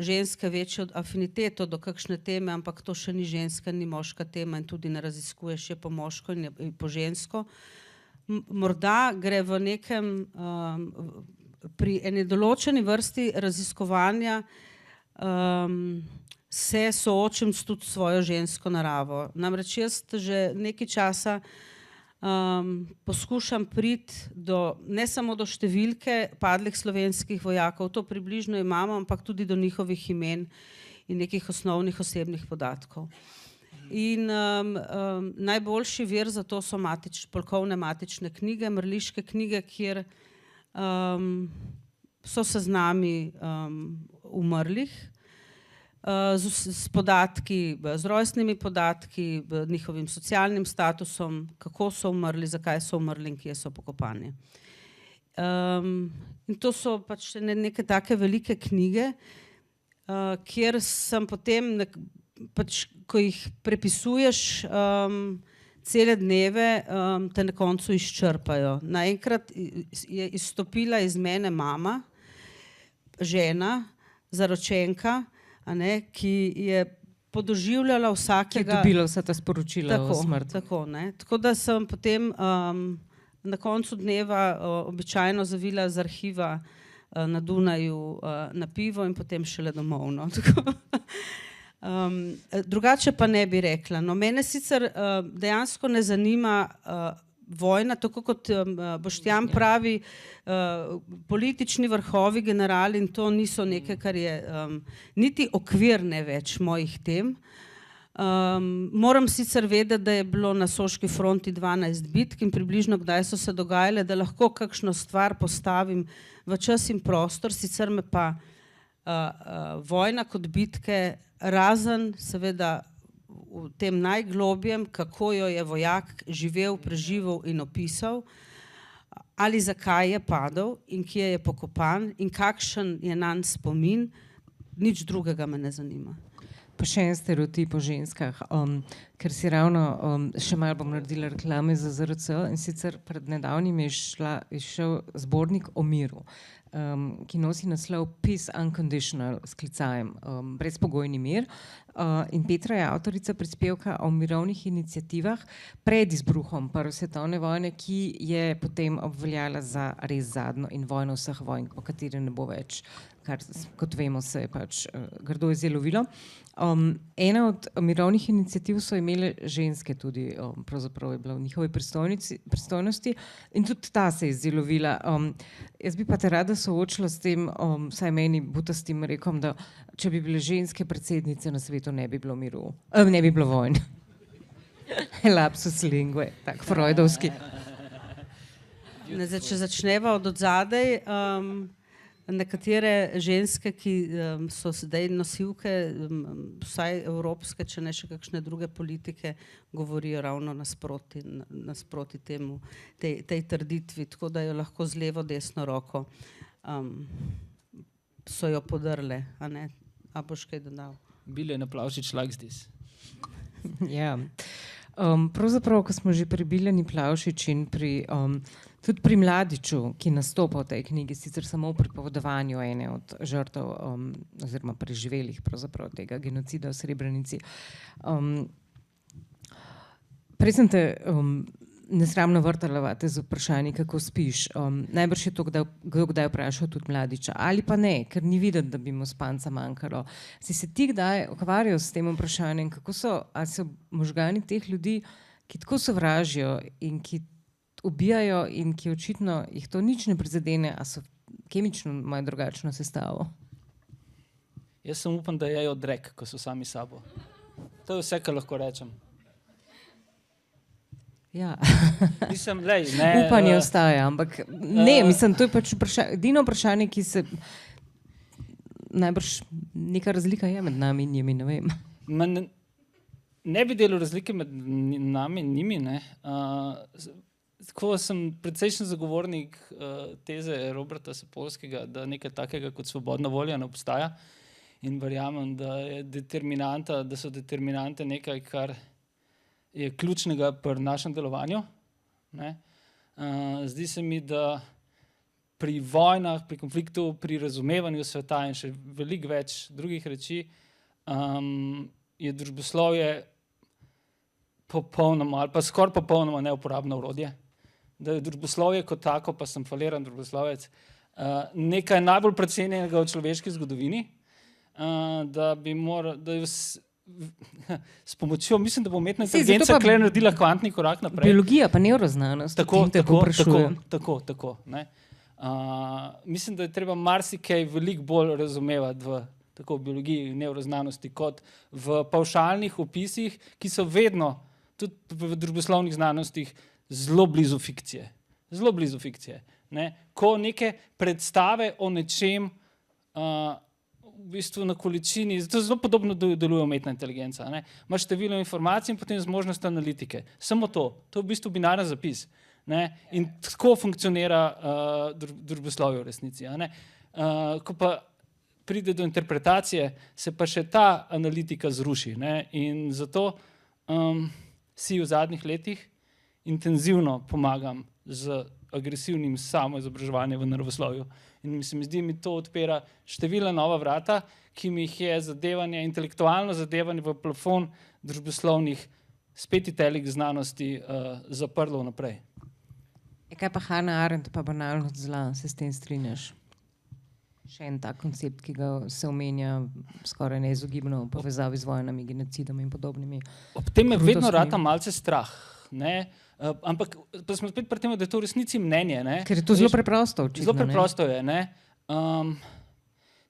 ženske večjo afiniteto do kakšne teme, ampak to še ni ženska, ni moška tema in tudi ne raziskuješ je po moško in po žensko. Morda gre v nekem, pri eni določeni vrsti raziskovanja se soočim tudi s svojo žensko naravo. Namreč jaz že nekaj časa poskušam priti ne samo do številke padlih slovenskih vojakov, to približno imamo, ampak tudi do njihovih imen in nekih osnovnih osebnih podatkov. In najboljši vir za to so polkovne matične knjige, mrliške knjige, kjer so seznami umrlih s podatki, z rojstnimi podatki, njihovim socialnim statusom, kako so umrli, zakaj so umrli in kje so pokopani. In to so pač neke take velike knjige, kjer sem potem, pač, ko jih prepisuješ cele dneve, te na koncu izčrpajo. Naenkrat je izstopila iz mene mama, žena, zaročenka, ki je podoživljala vsakega... Ki je dobila vsa ta sporočila o smrti. Tako da sem potem na koncu dneva običajno zavila z arhiva na Dunaju na pivo in potem šele domov. No. Drugače pa ne bi rekla. No, mene sicer dejansko ne zanima vojna, tako kot Boštjan pravi, politični vrhovi, generali, in to niso nekaj, kar je niti okvir ne več mojih tem. Moram sicer vedeti, da je bilo na Soški fronti 12 bitk in približno kdaj so se dogajale, da lahko kakšno stvar postavim v čas in prostor, sicer me pa vojna kot bitke, razen seveda v tem najglobjem, kako jo je vojak živel, preživel in opisal, ali zakaj je padel in kje je pokopan in kakšen je nanj spomin, nič drugega me ne zanima. Pa še en stereotip o ženskah, ker si ravno, še malo bom naredila reklame za ZRC, in sicer pred nedavnim je šel zbornik o miru, ki nosi naslov Peace Unconditional, s klicajem brezpogojni mir. In Petra je avtorica prispevka o mirovnih iniciativah pred izbruhom Prve svetovne vojne, ki je potem obveljala za res zadnjo in vojno vseh vojn, o kateri ne bo več, kar kot vemo se je pač grdo izjelovilo. Ena od mirovnih iniciativ so imele ženske tudi, pravzaprav je bila v njihovi pristojnosti in tudi ta se je izjelovila. Jaz bi pa te rada soočila s tem, vsaj meni butastim rekom, da če bi bile ženske predsednice na svetu, ne bi bilo miru, ne bi bilo vojn. Lapsus lingue, tak freudovski. Če začneva od odzadej, nekatere ženske, ki so zdaj nosilke, vsaj evropske, če ne še kakšne druge politike, govorijo ravno nasproti temu, tej trditvi, tako da jo lahko z levo, desno roko so jo podrle, a ne? A boš kaj dodal? Bilena Plavšič likes this. Ja. Pravzaprav, ko smo že pri Biljani Plavšič in tudi pri Mladiću, ki nastopa v tej knjigi, sicer samo v pripovedovanju ene od žrtev oziroma preživelih pravzaprav tega genocida v Srebrenici. Prej sem te nesramno vrtala z vprašanji, kako spiš. Najbrž je to kdaj vprašal tudi Mladića, ali pa ne, ker ni videti, da bi mu spanca manjkalo. Si se ti kdaj ukvarjal s tem vprašanjem, ali so možgani teh ljudi, ki tako sovražijo in ki ubijajo in ki očitno jih to nič ne prizadene, a so kemično imajo drugačno sestavo? Jaz sem upam, da jejo drek, ko so sami sabo. To je vse, kar lahko rečem. Ja. Mislim, lej, ne, upanje ostaja, ampak ne, mislim, to je pač edino vprašanje, ki se najbrž neka razlika je med nami in njimi, ne vem. Ne bi delal razlike med nami in njimi, ne. Tako sem precejšen zagovornik teze Roberta Sapolskega, da nekaj takega kot svobodna volja ne obstaja in verjamem, da so determinante nekaj, kar je ključnega pri našem delovanju. Ne? Zdi se mi, da pri vojnah, pri konfliktu, pri razumevanju sveta in še veliko več drugih reči je družboslovje popolnoma ali pa skoraj popolnoma neuporabno orodje. Da je družboslovje kot tako, pa sem faliran družboslovec, nekaj najbolj precenjenega v človeški zgodovini, da bi s pomočjo, mislim, da bo umetna inteligenca tukaj naredila kvantni korak naprej. Biologija pa nevroznanost. Tako. Ne? Mislim, da je treba marsikaj veliko bolj razumevati v tako v biologiji, nevroznanosti, kot v pavšalnih opisih, ki so vedno, tudi v družboslovnih znanostih, zelo blizu fikcije. Zelo blizu fikcije. Ne? Ko neke predstave o nečem v bistvu na količini, zato zelo podobno deluje umetna inteligenca. Ne? Imaš število informacij in potem zmožnost analitike. Samo to. To je v bistvu binaren zapis. Ne? In tako funkcionira družboslovje v resnici. A ne? Ko pa pride do interpretacije, se pa še ta analitika zruši. Ne? In zato si v zadnjih letih intenzivno pomagam z agresivnim samoizobraževanjem v naravoslovju. In se mi zdi, mi to odpira številna nova vrata, ki mi jih je zadevanje, intelektualno zadevanje v plafon družboslovnih spet itelik znanosti zaprlo naprej. Kaj pa Hannah Arendt pa banalnost zla, se s tem strinjaš? Še en tak koncept, ki ga se omenja skoraj neizogibno v povezavi z vojnami, genocidom in podobnimi. Ob tem me vedno rata malce strah. Ne? Ampak pa smo spet pri tem, da je to v resnici mnenje. Ne? Ker je to zelo preprosto. Očitno, zelo preprosto je. Ne?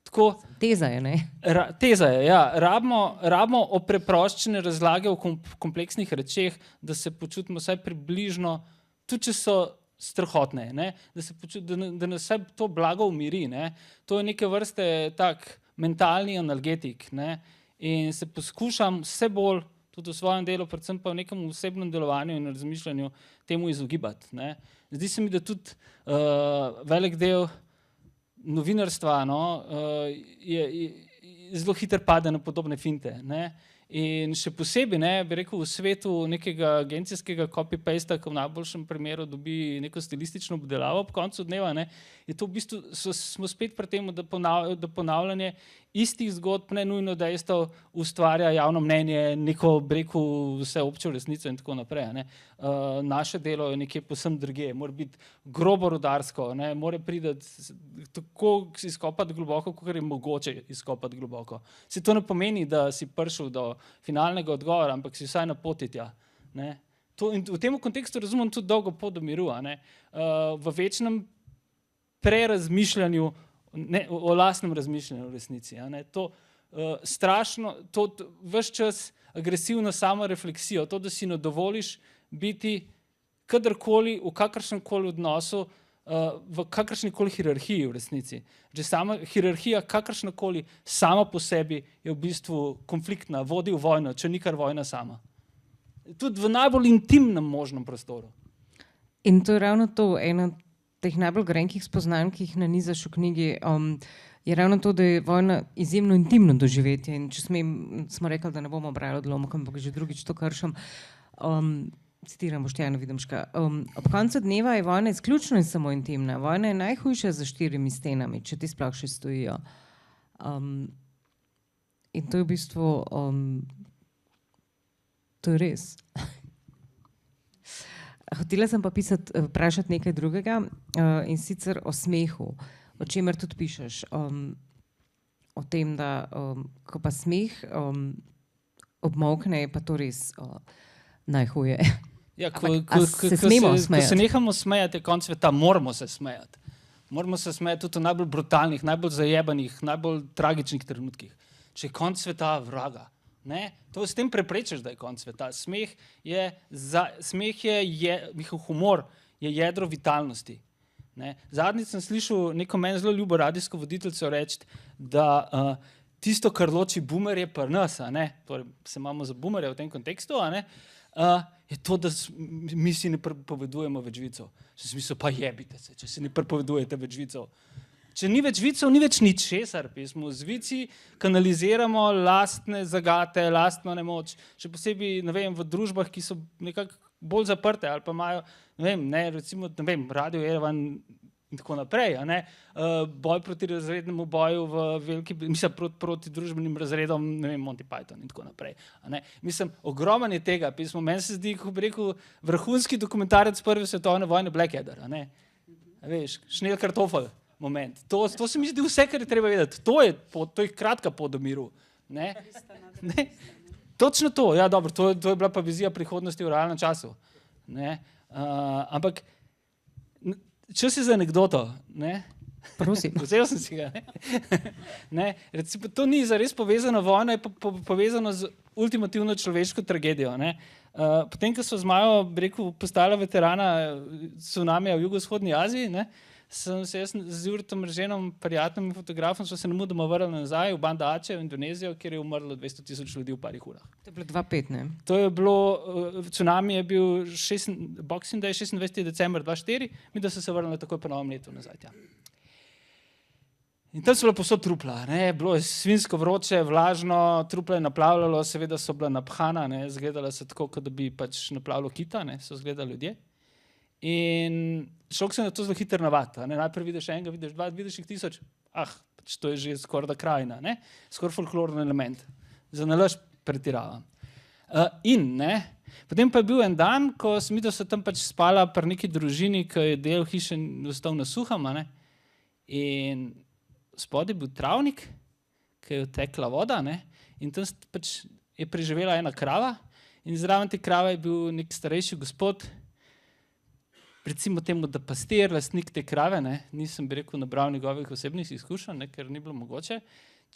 Tako, teza je, ne? Teza je, ja. Rabimo opreproščene razlage o kompleksnih rečeh, da se počutimo vsaj približno, tudi če so strahotne, ne? Da nas vsaj to blago umiri. Ne? To je neke vrste tak mentalni analgetik. Ne? In se poskušam vse bolj tudi v svojem delu, predvsem pa v nekem osebnem delovanju in razmišljanju temu izogibati. Ne? Zdi se mi, da tudi velik del novinarstva je zelo hitro pade na podobne finte. Ne? In še posebej, ne, bi rekel, v svetu nekega agencijskega copy-pasta, ki v najboljšem primeru dobi neko stilistično obdelavo ob koncu dneva, ne, je to v bistvu, smo spet pri tem, da ponavljanje istih zgodb ne nujno dejstev ustvarja javno mnenje, neko, bi rekel, vse občo resnico in tako naprej. Ne. Naše delo je nekje povsem drugje, mora biti grobo rudarsko, ne, mora priti tako izkopati globoko, kot je mogoče izkopati globoko. Se to ne pomeni, da si prišel do finalnega odgovora, ampak si vsaj na poti tja. Ne. In v tem kontekstu razumem tudi dolgo pot do miru. V večnem prerazmišljanju, ne, o lastnem razmišljanju v resnici. To strašno, to ves čas agresivno samorefleksijo, to, da si ne dovoliš biti kadarkoli, v kakršnemkoli odnosu, v kakršnikoli hierarhiji v resnici. Že sama hierarhija, kakršnakoli sama po sebi, je v bistvu konfliktna, vodi v vojno, če ni kar vojna sama. Tudi v najbolj intimnem možnem prostoru. In to je ravno to, eno teh najbolj grenkih spoznanj, ki jih nanizaš v knjigi, je ravno to, da je vojna izjemno intimno doživetje. In če smo rekli, da ne bomo brali odlomek, ampak že drugič to kršim, citiram Boštjana Videmška, ob koncu dneva je vojna izključno in samo intimna. Vojna je najhujša za 4 stenami, če ti sploh še stojijo. In to je v bistvu, to je res. Hotela sem pa vprašati nekaj drugega, in sicer o smehu, o čemer tudi pišeš. O tem, da ko pa smeh obmolkne, je pa to res najhuje. Ja, ko se nehamo smejati, je konec sveta, moramo se smejati. Moramo se smejati tudi v najbolj brutalnih, najbolj zajebanih, najbolj tragičnih trenutkih. Če je konec sveta, vraga. Ne? To s tem preprečiš, da je konec sveta. Humor je jedro vitalnosti. Ne? Zadnjič sem slišal neko meni zelo ljubo radijsko voditeljico reči, da tisto, kar loči boomerje pri nas, torej se imamo za boomerje v tem kontekstu, je to, da mi si ne prepovedujemo več vicov. Sem mislil, pa jebite se, če si ne prepovedujete več vicov. Če ni več vicov, ni več ničesar. Pismo z vici kanaliziramo lastne zagate, lastno nemoč. Še posebej, ne vem, v družbah, ki so nekako bolj zaprte ali pa imajo, recimo, Radio Erevan in tako naprej. Boj proti razrednemu boju v veliki, proti družbenim razredom, Monty Python in tako naprej. Mislim, ogromen je tega. Pismo, meni se zdi, ko bi rekel, vrhunski dokumentarec prve svetovne vojne Blackadder. Veš, šnel kartofel. Moment. To se mi zdi vse, kar je treba vedeti. To je kratka pot do miru. Ne? Točno to. Ja, dobro, to je bila pa vizija prihodnosti v realnem času. Ampak čas je za anekdoto. Ne? Prosim. Vzel sem si ga. Ne? Recimo, to ni zares povezano vojno, je povezano z ultimativno človeško tragedijo. Ne? Potem, ko so z Majo postala veterana tsunamija v jugovzhodni Aziji, ne? Sem se jaz z Juretom Rženom, prijateljem in fotografom, so se nemudoma vrnili nazaj v Banda Aceh, v Indonezijo, kjer je umrlo 200,000 ljudi v parih urah. To je bilo 2005, ne? To je bilo, tsunami je bil Boxing Day, 26. december 2004, mi da so se vrnili takoj po novem letu nazaj. Tja. In tam so bila posod trupla, ne? Bilo je svinsko vroče, vlažno, trupla je naplavljalo, seveda so bila naphana, ne? Zgledala se tako, kot da bi pač naplavilo kita, ne? So zgledali ljudje. In šel sem na to zelo hitro navaditi. Najprej vidiš enega, vidiš dva, vidiš jih 1000, pač to je že skoraj da krajina, ne? Skoraj folklorni element. Za nalaž pretiravam. Potem pa je bil en dan, ko sem videl, da so tam pač spala pri neki družini, ki je del hiše ostal na suhem, ne? In spodaj je bil travnik, ki je tekla voda, ne? In tam pač je preživela ena krava in zraven te krave je bil nek starejši gospod, recimo temu, da pastir, lastnik te krave, ne? Nisem bi rekel nabral njegovih osebnih izkušenj, ne? Ker ni bilo mogoče.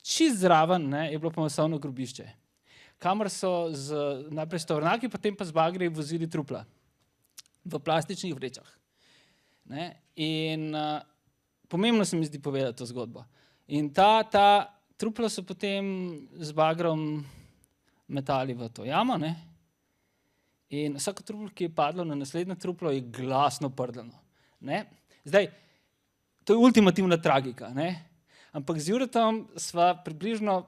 Čist zraven, ne? Je bilo pa masovno grobišče, kamor so najprej s tovornjaki, potem pa z bagri vozili trupla v plastičnih vrečah. Ne? In pomembno se mi zdi povedati to zgodbo. In ta trupla so potem z bagrom metali v to jamo, ne? In vsako truplo, ki je padlo na naslednje truplo, je glasno prdano. Ne? Zdaj, to je ultimativna tragika. Ne? Ampak z Juretom sva približno,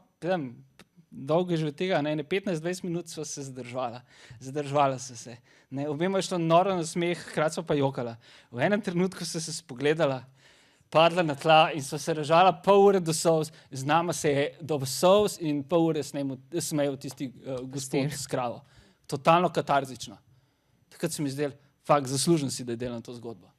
dolgo že od tega, 15-20 minut sva se zadržvala. Zadržvala sva se. Ne? Obema je šlo noro na smeh, hkrati sva pa jokala. V enem trenutku sva se spogledala, padla na tla in sva se režala pol ure do solz. Z nama se je do solz in pol ure smejal tisti gospod s kravo. Totalno katarzično. Takrat se mi zdel, fakt, zaslužen si, da je delam to zgodbo.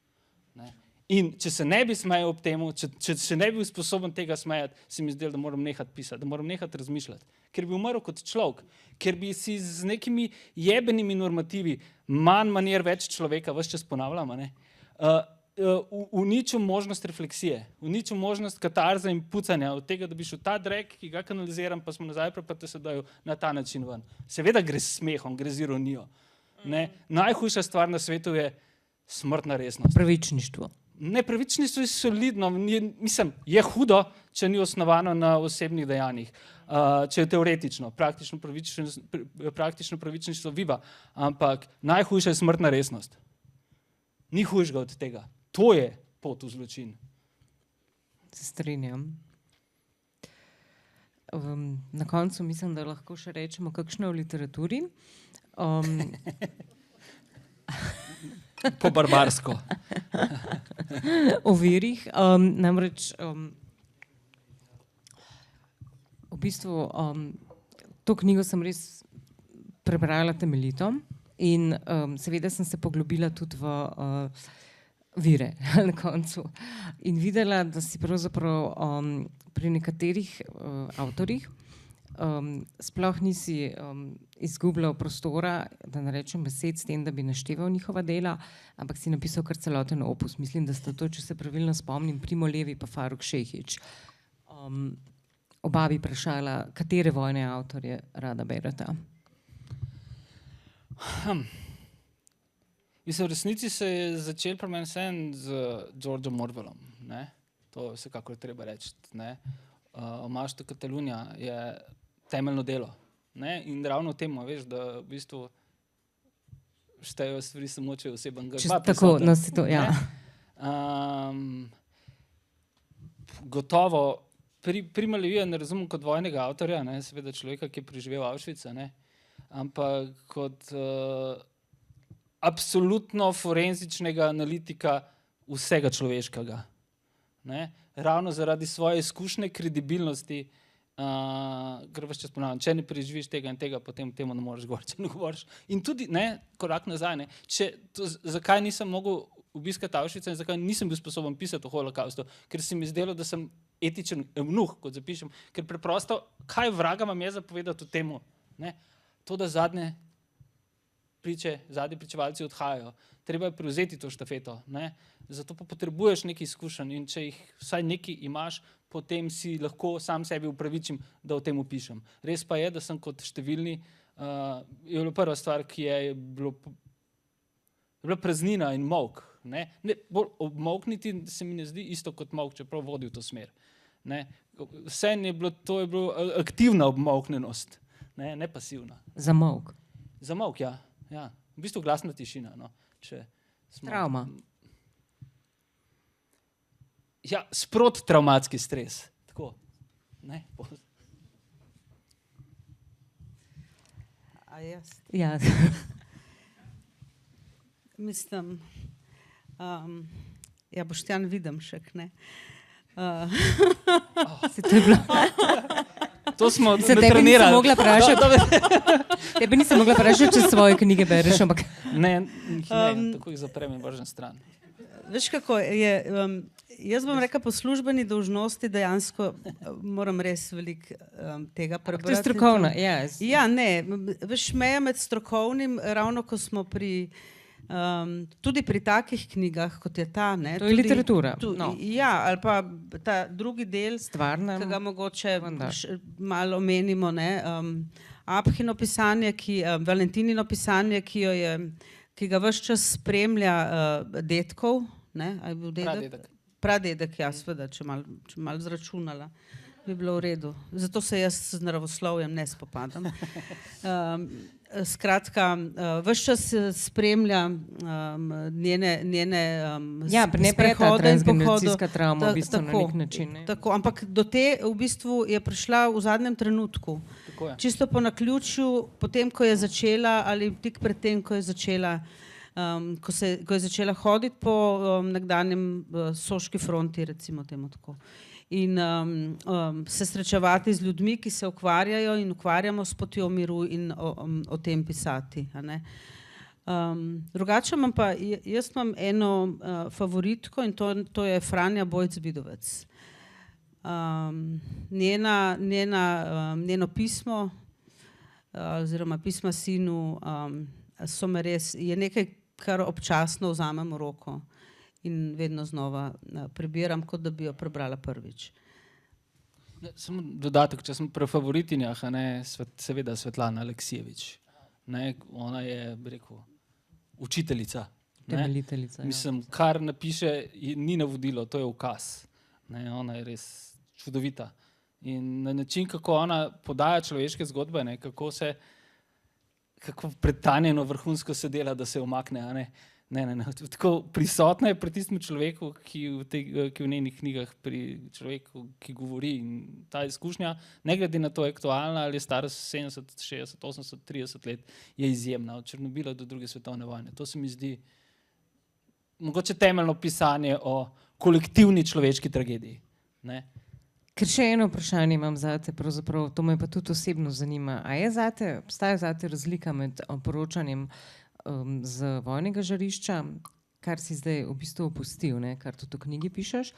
Ne? In če se ne bi smejal ob temu, če ne bi bil sposoben tega smejati, se mi zdel, da moram nehati pisati, da moram nehati razmišljati. Ker bi umrl kot človek, ker bi si z nekimi jebenimi normativi manj manjer več človeka, ves čas ponavljam, uničil možnost refleksije, uničil možnost katarze in pucanja od tega, da bi šel ta drek, ki ga kanaliziram, pa smo nazaj prepate se dajo na ta način ven. Seveda gre s smehom, gre z ironijo. Ne? Najhujša stvar na svetu je smrtna resnost. Pravičništvo. Ne, pravičništvo je solidno, mislim, je hudo, če ni osnovano na osebnih dejanjih. Če je teoretično, praktično pravičništvo viva, ampak najhujša je smrtna resnost. Ni hujšega od tega. To je pot v zločin. Se strinjam. Na koncu mislim, da lahko še rečemo kakšno v literaturi. Po barbarsko. O virih. Namreč v bistvu to knjigo sem res prebrala temeljito in seveda sem se poglobila tudi v vire na koncu. In videla, da si pravzaprav pri nekaterih avtorjih sploh nisi izgubljal prostora, da ne rečem besed s tem, da bi našteval njihova dela, ampak si napisal kar celoten opus. Mislim, da sta to, če se pravilno spomnim, Primo Levi pa Faruk Šehić. Oba bi vprašala, katere vojne avtorje rada bereta? Mislim, v resnici se je začel pri meni z Georgeom Orwellom. Ne? To vsekakor treba reči. Omaž to Katalunija je temeljno delo. Ne? In ravno v tem, veš, da v bistvu štejejo stvari samo, če je oseben angažma. Tako, no si to, ja. Gotovo, Prima Levija ne razumem kot vojnega avtorja, ne? Seveda človeka, ki je preživel Auschwitza, ne? Ampak kot absolutno forenzičnega analitika vsega človeškega. Ne? Ravno zaradi svoje izkušnje, kredibilnosti, ker veš, če ponavljam, če ne preživiš tega in tega, potem temu ne moreš govoriti, če ne govoriš. In tudi, korak nazaj, zakaj nisem mogel obiskati Auschwitza in zakaj nisem bil sposoben pisati o holokaustu, ker se mi zdelo, da sem etičen evnuh, kot zapišem, ker preprosto, kaj vraga imam jaz zapovedati o temu? Ne? To, da zadnje priče, zadnji pričevalci odhajajo. Treba je prevzeti to štafeto, ne? Zato pa potrebuješ nekaj izkušenj in če jih vsaj nekaj imaš, potem si lahko sam sebi upravičim, da o tem pišem. Res pa je, da sem kot številni, je bila prva stvar, ki je bila praznina in molk. Ne, obmolkniti se mi ne zdi isto kot molk, čeprav vodi v to smer. Ne? To je bilo aktivna obmolknenost, ne pasivna. Za molk. Za molk, ja. V bistvu glasna tišina. No. Travma. Ja, sprot-travmatski stres. Tako. Ne? A jaz? Ja. Mislim, Boštjan Videmšek, ne? Se to je bilo... To smo Tebe nisem mogla vprašati. Tebe nisem mogla vprašati, če svoje knjige bereš, ampak... Ne, tako jih zaprem in vržem stran. Veš kako je, jaz bom rekla po službeni dolžnosti dejansko moram res veliko tega prebrati. To je strokovno, yes. Ja, ne, veš, meja med strokovnim, ravno ko smo tudi pri takih knjigah, kot je ta, ne. To je literatura. No. Ja, ali pa ta drugi del, Stvarnem, ki ga mogoče malo omenimo, ne, Abhino pisanje, Valentinino pisanje, ki ga ves čas spremlja dedkov, ne, a je bil dedek? Pradedek, ja, seveda, če malo zračunala, bi bilo v redu. Zato se jaz z naravoslovjem ne spopadam. Skratka, ves čas spremlja njene sprehode in transgeneracijska travma v bistvu na nek način. Tako, ampak do te v bistvu je prišla v zadnjem trenutku. Čisto po naključju, potem, ko je začela, ali tik pred tem, ko je začela, ko je začela hoditi po nekdanjem soški fronti, recimo temu tako. In se srečevati z ljudmi, ki se ukvarjajo in ukvarjamo s potjo miru in o tem pisati. A ne? Drugače imam pa, jaz imam eno favoritko in to je Franja Bojc-Vidovec. Njeno pismo oziroma pisma sinu so me res, je nekaj, kar občasno vzamem v roko in vedno znova prebiram, kot da bi jo prebrala prvič. Samo dodatek, če smo pri favoritinjah, seveda Svetlana Aleksijevič. Ona je, bi rekel, učiteljica. Temeljiteljica. Mislim, kar napiše, ni navodilo, to je ukaz. Ona je res čudovita. In na način, kako ona podaja človeške zgodbe, kako pretanjeno vrhunsko se dela, da se umakne. Ne. Tako prisotna je pri tistem človeku, ki v njenih knjigah, pri človeku, ki govori. In ta izkušnja, ne glede na to, je aktualna ali je stara 70, 60, 80, 30 let, je izjemna. Od Černobila do druge svetovne vojne. To se mi zdi mogoče temeljno pisanje o kolektivni človeški tragediji. Ne? Ker še eno vprašanje imam zate, pravzaprav, to me pa tudi osebno zanima. A obstaja zate razlika med poročanjem z vojnega žarišča, kar si zdaj v bistvu opustil, kar tudi v knjigi pišeš,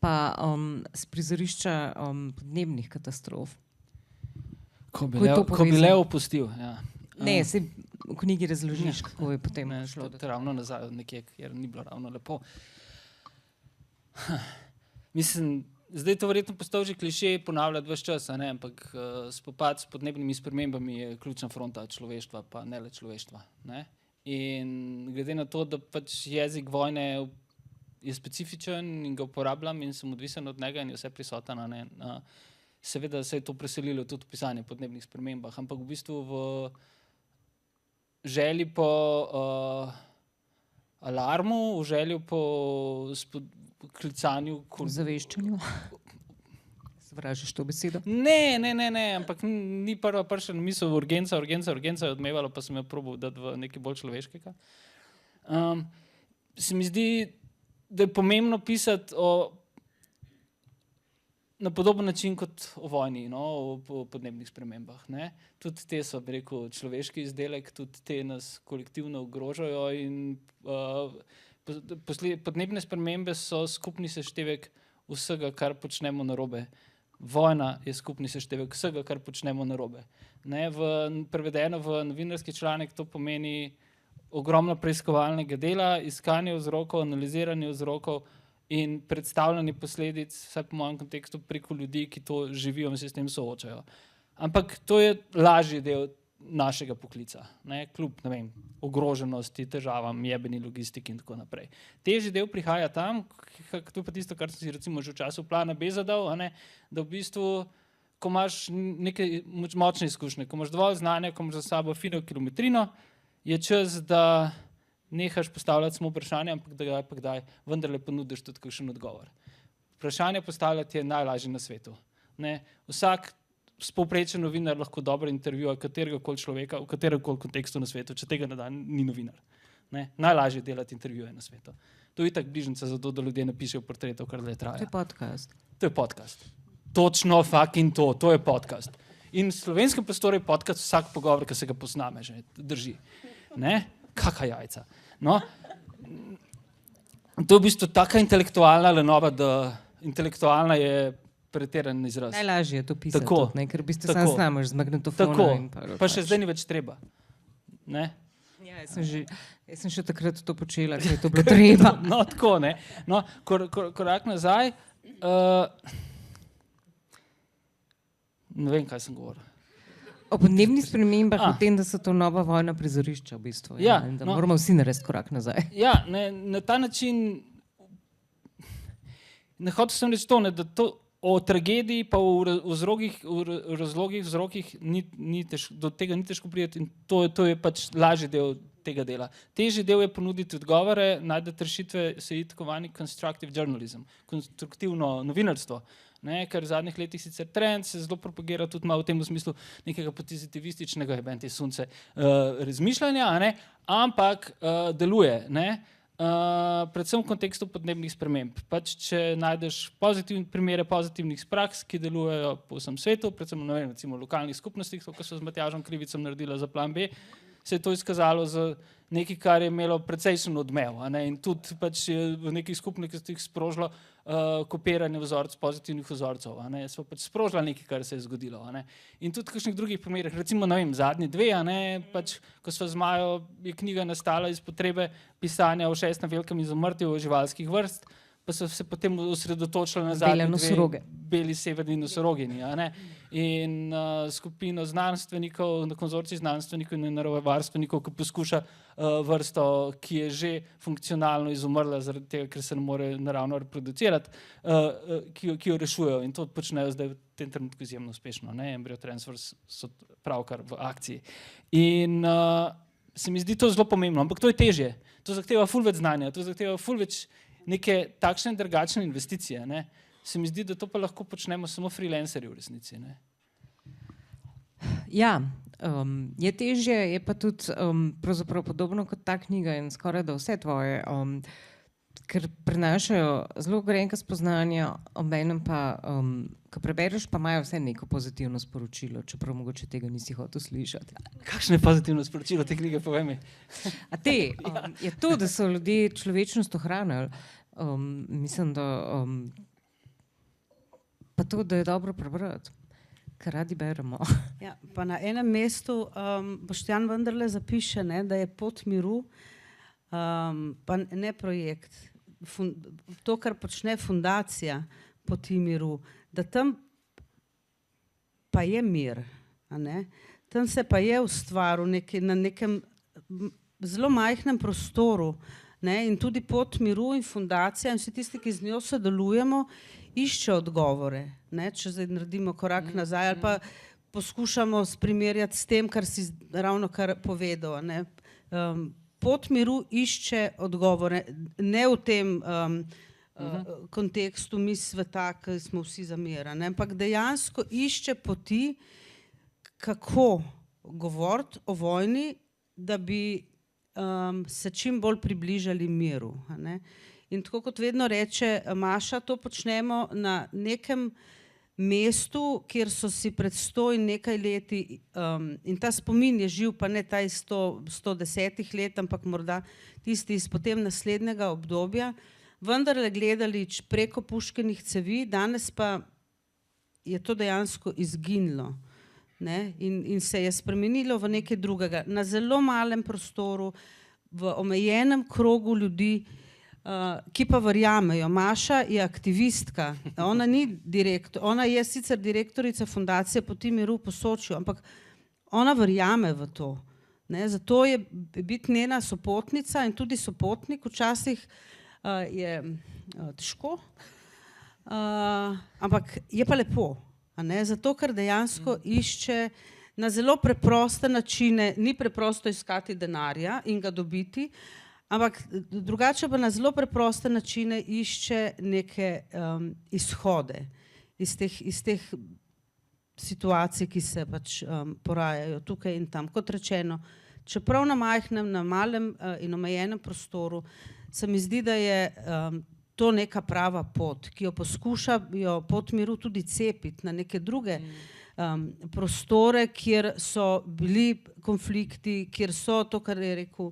pa z prizorišča podnebnih katastrof? Ko bi le opustil, ja. Ne, si v knjigi razložiš, kako je potem šlo. Ravno nazaj, nekje, kjer ni bilo ravno lepo. Mislim, zdaj to verjetno postal že klišej ponavljati ves čas, ampak spopad s podnebnimi spremembami je ključna fronta človeštva, pa ne le človeštva. Ne? In glede na to, da pač jezik vojne je specifičen in ga uporabljam in sem odvisen od njega in je vse prisoten, seveda se je to preselilo tudi v pisanje o podnebnih spremembah, ampak v bistvu v želji po alarmu, v želji po klicanju... Zaveščanju? Vražeš to besedo? Ne, ampak ni prva prišla misel urgenca je odmevalo, pa sem jo probal dati v nekaj bolj človeškega. Se mi zdi, da je pomembno pisati na podoben način kot o vojni, o podnebnih spremembah. Ne? Tudi te so, bi rekel, človeški izdelek, tudi te nas kolektivno ogrožajo in podnebne spremembe so skupni seštevek vsega, kar počnemo narobe. Vojna je skupni seštevek vsega, kar počnemo narobe. Prevedeno v novinarski članek to pomeni ogromno preiskovalnega dela, iskanje vzrokov, analiziranje vzrokov in predstavljanje posledic, vsaj po mojem kontekstu, preko ljudi, ki to živijo in se s tem soočajo. Ampak to je lažji del našega poklica, ne? Kljub, ne vem, ogroženosti, težavam, jebeni logistiki in tako naprej. Težji del prihaja tam, to je pa tisto, kar sem si recimo že v času plana B zadal, a ne? Da v bistvu, ko imaš neke močne izkušnje, ko imaš dovolj znanja, ko imaš za sabo fino kilometrino, je čas, da nehaš postavljati samo vprašanje, ampak da pa kdaj vendarle ponudiš tudi kakšen odgovor. Vprašanje postavljati je najlažje na svetu. Ne? Vsak povprečen novinar lahko dobro intervjuja kateregakoli človeka v kateremkoli kontekstu na svetu, če tega ne da, ni novinar. Ne? Najlažje delati intervjuje na svetu. To je itak bližnjica za to, da ljudje napišejo portretov, kar dlje traja. To je podcast. To je podcast. Točno fucking to je podcast. In v slovenskem prostoru je podcast vsak pogovor, ki se ga posname, že drži. Ne? Kaka jajca. No? To je v bistvu taka intelektualna lenova, da intelektualna je pretiran izraz. Najlažje je to pisati, tudi, ker v bistvu sam snamaš z magnetofonom. Pa še zdaj ni več treba. Ne? Ja, jaz sem še takrat to počela, ker je to bilo treba. No, tako, ne. No, korak nazaj. Ne vem, kaj sem govoril. O podnebnih spremembah, o tem, da so to nova vojna prizorišča v bistvu. Ja, da moramo vsi narediti korak nazaj. Ja, na ta način ne hotel sem reči to, da to o tragediji pa o vzrokih do tega ni težko priti in to je pač lažji del tega dela. Težji del je ponuditi odgovore, najti rešitve, se je tako vani constructive journalism, konstruktivno novinarstvo. Ne, ker v zadnjih letih sicer trend se zelo propagira tudi malo v tem smislu nekega pozitivističnega sunce razmišljanja, ne, ampak deluje. Ne. Predvsem v kontekstu podnebnih sprememb. Pač, če najdeš primere pozitivnih praks, ki delujejo po vsem svetu, predvsem ne vem, recimo v lokalnih skupnostih, to, kar so z Matjažem Krivicem naredila za plan B, se je to izkazalo za nekaj, kar je imelo precejšen odmev. In tudi pač v nekih skupnostih sprožilo kopiranje pozitivnih vzorcev. So pač sprožila nekaj, kar se je zgodilo. In tudi v kakšnih drugih primerih, recimo ne vem, zadnji dve, pač, ko sva z Majo, je knjiga nastala iz potrebe pisanja o 6. velikem izumrtju živalskih vrst, pa so se potem osredotočili na zadnje dve beli severni nosorogini. In skupino znanstvenikov, na konzorcij znanstvenikov in naravovarstvenikov, ki poskuša vrsto, ki je že funkcionalno izumrla zaradi tega, ker se ne more naravno reproducirati, ki jo rešujejo. In to počnejo zdaj v tem trenutku izjemno uspešno. Embryo transfers so pravkar v akciji. In se mi zdi to zelo pomembno, ampak to je težje. To zahteva ful več znanja, to zahteva ful več neke takšne in drugačne investicije. Ne? Se mi zdi, da to pa lahko počnemo samo freelancerji v resnici. Ne? Ja, je težje, je pa tudi pravzaprav podobno kot ta knjiga in skoraj da vse tvoje, ker prenašajo zelo grenka spoznanja, obenem pa, ko prebereš, pa imajo vse neko pozitivno sporočilo, čeprav mogoče tega nisi hotel slišati. Kakšno je pozitivno sporočilo te knjige, povej mi? A te, je to, da so ljudje človečnost ohranili. Mislim, da pa to, da je dobro prebrati, ker radi beremo. Ja, pa na enem mestu Boštjan vendarle zapiše, ne, da je Pot miru, pa ne projekt, to, kar počne fundacija Poti miru, da tam pa je mir. A ne? Tam se pa je ustvaril na nekem zelo majhnem prostoru. Ne? In tudi Pot miru in fundacija in vsi tisti, ki z njo sodelujemo, iščejo odgovore. Ne? Če zdaj naredimo korak nazaj ali pa poskušamo primerjati s tem, kar si ravno kar povedal. Ne? Pot miru išče odgovore, ne v tem kontekstu mi sveta, ki smo vsi zamirani, ampak dejansko išče poti, kako govoriti o vojni, da bi se čim bolj približali miru. Ne? In tako kot vedno reče Maša, to počnemo na nekem mestu, kjer so si pred 100 in nekaj leti, in ta spomin je živ, pa ne ta iz 110 let, ampak morda tisti iz potem naslednjega obdobja, vendarle gledali preko puškinih cevi, danes pa je to dejansko izginilo. Ne? In se je spremenilo v nekaj drugega. Na zelo malem prostoru, v omejenem krogu ljudi, ki pa verjamejo. Maša je aktivistka, ona ni direktor, ona je sicer direktorica fundacije Poti miru po Sočju, ampak ona verjame v to. Ne? Zato je biti njena sopotnica in tudi sopotnik včasih je težko, ampak je pa lepo. Zato, ker dejansko išče na zelo preproste načine, ni preprosto iskati denarja in ga dobiti, ampak drugače pa na zelo preproste načine išče neke izhode iz teh situacij, ki se pač porajajo tukaj in tam. Kot rečeno, čeprav na majhnem, na malem in omejenem prostoru, se mi zdi, da je to neka prava pot, ki jo poskušajo Pot miru tudi cepiti na neke druge prostore, kjer so bili konflikti, kjer so to, kar je rekel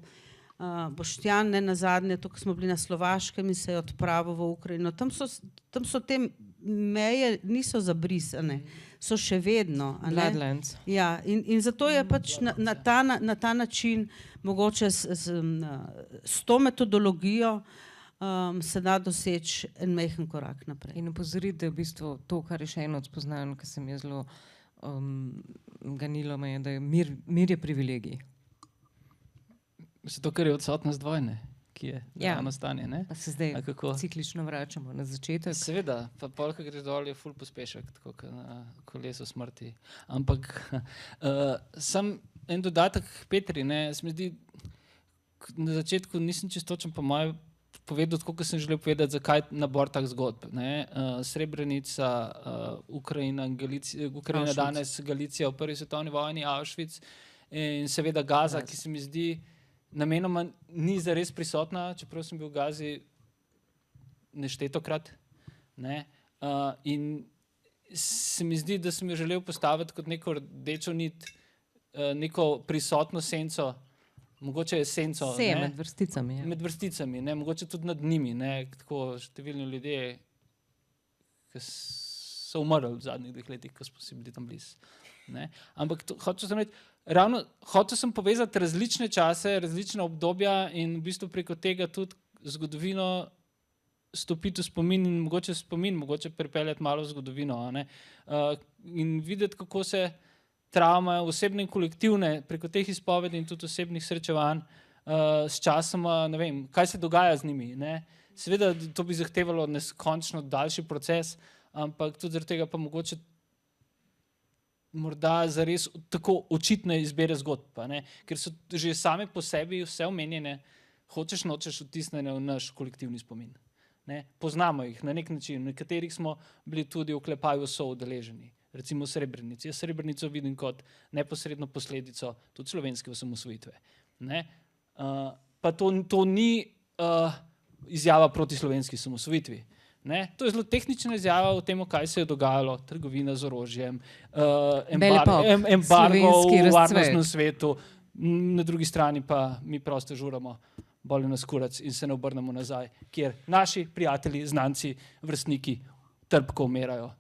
Boštjan, ne nazadnje, to, ko smo bili na Slovaškem in se je odpravil v Ukrajino. Tam so te meje, niso zabrisane, so še vedno. Bloodlands. Ja, in zato je pač na ta način mogoče s to metodologijo se da doseči en majhen korak naprej. In opozoriti, da je v bistvu to, kar je še eno od spoznanj, ki se mi je zelo ganilo me, da je mir je privilegij. Zato, ker je odsotnost vojne, ki je realno stanje, ne? Pa se zdaj ciklično vračamo na začetek. Seveda, pa polka gre dol, je ful pospešek, tako kot na kolesu smrti. Ampak sam en dodatek Petri, ne, se mi zdi, na začetku nisem čisto točen po moje povedal, tako kot sem želel povedati, zakaj nabor tak zgodb. Srebrenica, Ukrajina, Ukrajina danes, Galicija v prvi svetovni vojni, Auschwitz in seveda Gaza, ki se mi zdi namenoma ni zares prisotna, čeprav sem bil v Gazi neštetokrat. In se mi zdi, da sem jo želel postaviti kot neko rdečo nit, neko prisotno senco, mogoče je senco. Vse je med vrsticami. Med vrsticami, mogoče tudi nad njimi. Tako številni ljudje, ki so umrli v zadnjih 2 letih, ko smo si bili tam blizu. Ampak hotel sem povezati različne čase, različna obdobja in v bistvu preko tega tudi zgodovino stopiti v spomin in mogoče pripeljati malo v zgodovino. In videti, kako se travme, osebne in kolektivne, preko teh izpovedi in tudi osebnih srečevanj s časoma, ne vem, kaj se dogaja z njimi. Seveda to bi zahtevalo neskončno daljši proces, ampak tudi zaradi tega pa mogoče morda zares tako očitne izbire zgodb, ker so že same po sebi vse omenjene, hočeš nočeš vtisnjene v naš kolektivni spomin. Poznamo jih na nek način, v nekaterih smo bili tudi v oklepaju soudeleženi. Recimo v Srebrenici. Jaz Srebrenico vidim kot neposredno posledico tudi slovenske osamosvojitve. Pa to ni izjava proti slovenski osamosvojitvi. To je zelo tehnična izjava o tem, kaj se je dogajalo, trgovina z orožjem, embargo v varnostnem svetu, na drugi strani pa mi prosto žuramo, boli nas kurac in se ne obrnemo nazaj, kjer naši prijatelji, znanci, vrstniki trpko umirajo.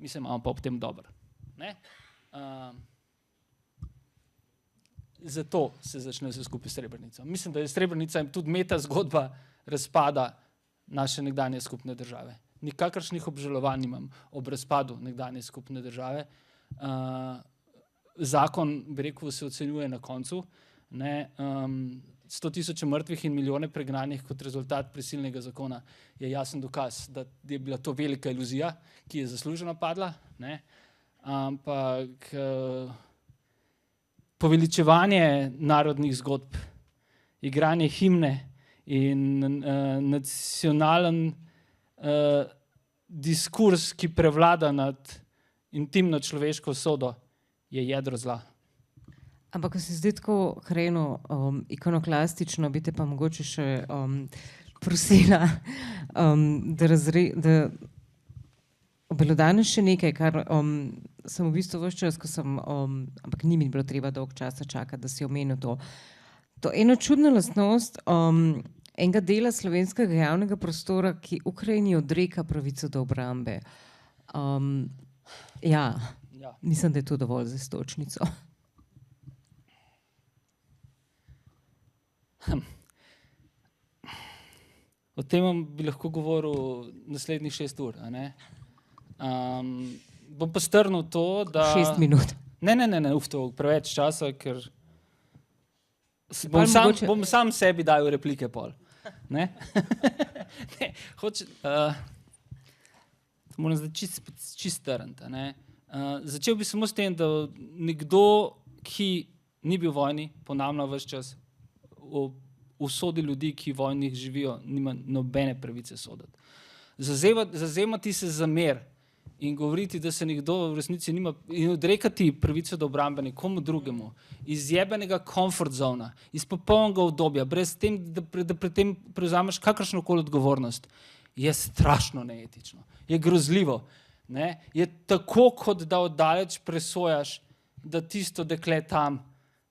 Mislim, imamo pa ob tem dobro. Zato se začne vse skupaj s Srebrenico. Mislim, da je Srebrenica tudi meta zgodba razpada naše nekdanje skupne države. Nikakršnih obžalovanj nimam ob razpadu nekdanje skupne države. Zakon, bi rekel, se ocenjuje na koncu. 100.000 mrtvih in milijone pregnanih kot rezultat prisilnega zakona je jasen dokaz, da je bila to velika iluzija, ki je zasluženo padla. Ampak poveličevanje narodnih zgodb, igranje himne in nacionalen diskurs, ki prevlada nad intimno človeško usodo, je jedro zla. Ampak, ko se zdi tako hreno ikonoklastično, bi te pa mogoče še prosila, da obelodanes še nekaj, kar sem v bistvu ves čas, ko sem, ampak ni mi bilo treba dolgo časa čakati, da si omenil to. To eno čudno lastnost enega dela slovenskega javnega prostora, ki Ukrajini odreka pravico do obrambe. Mislim, da je to dovolj za iztočnico. O tem bi lahko govoril naslednjih 6 ur. A ne? Bom pa strnil to, da... 6 minut. Ne, to preveč časa, ker bom sam sebi dal replike pol. Ne? Ne, moram zdaj čist strniti. Začel bi samo s tem, da nekdo, ki ni bil v vojni, ponavlja ves čas, o usodi ljudi, ki v vojnih živijo, nima nobene pravice soditi. Zazemati se za mir in govoriti, da se nekdo v resnici nima, in odrekati pravico do obrambe nekomu drugemu, iz jebenega comfort zona, iz popolnega obdobja, brez tem, da pri tem prevzameš kakršnokoli odgovornost, je strašno neetično, je grozljivo. Ne? Je tako, kot da oddaleč presojaš, da tisto dekle tam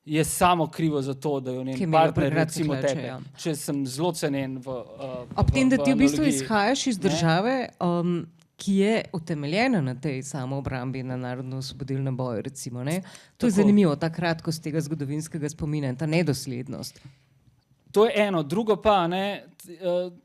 je samo krivo za to, da jo njen partner, recimo tebe, če sem zelo cenen ob tem, da ti v bistvu izhajaš iz države, ki je utemeljena na tej samoobrambi, na narodno-osvobodilnem boju, recimo. Ne? To je zanimivo, ta kratkost tega zgodovinskega spomina in ta nedoslednost. To je eno. Drugo pa, ne,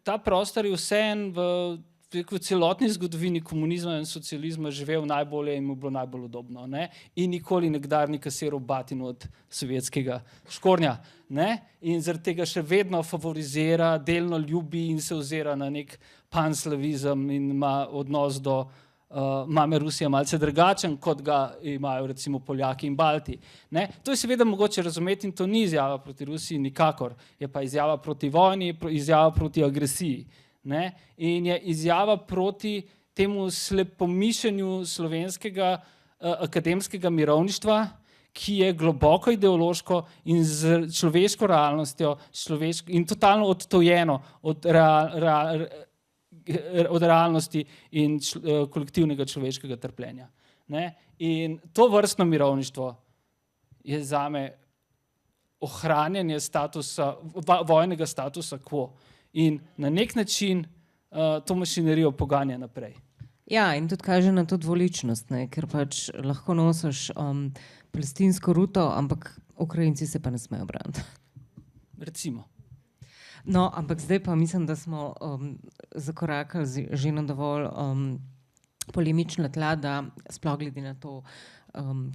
ta prostor je vseeno v celotni zgodovini komunizma in socializma živel najbolje in mu bilo najbolj udobno. Ne? In nikoli nikdar ni kasiral batino od sovjetskega škornja. Ne? In zaradi tega še vedno favorizira, delno ljubi in se ozira na nek panslavizem in ima odnos do mame Rusije malce drugačen, kot ga imajo recimo Poljaki in Balti. Ne? To je seveda mogoče razumeti in to ni izjava proti Rusiji nikakor. Je pa izjava proti vojni, izjava proti agresiji. Ne? In je izjava proti temu slepomišljenju slovenskega akademskega mirovništva, ki je globoko ideološko in z človeško realnostjo in totalno odtojeno od realnosti in kolektivnega človeškega trpljenja. Ne? In to vrstno mirovništvo je zame ohranjanje vojnega statusa quo. In na nek način to mašinerijo poganja naprej. Ja, in tudi kaže na to dvoličnost, ne? Ker pač lahko nosiš palestinsko ruto, ampak Ukrajinci se pa ne smejo braniti. Recimo. No, ampak zdaj pa mislim, da smo zakorakali že na dovolj polemična tla, da sploh glede na to,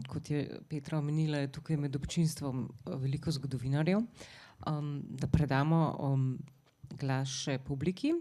kot je Petra omenila, je tukaj med občinstvom veliko zgodovinarjev, da predamo glas še publiki.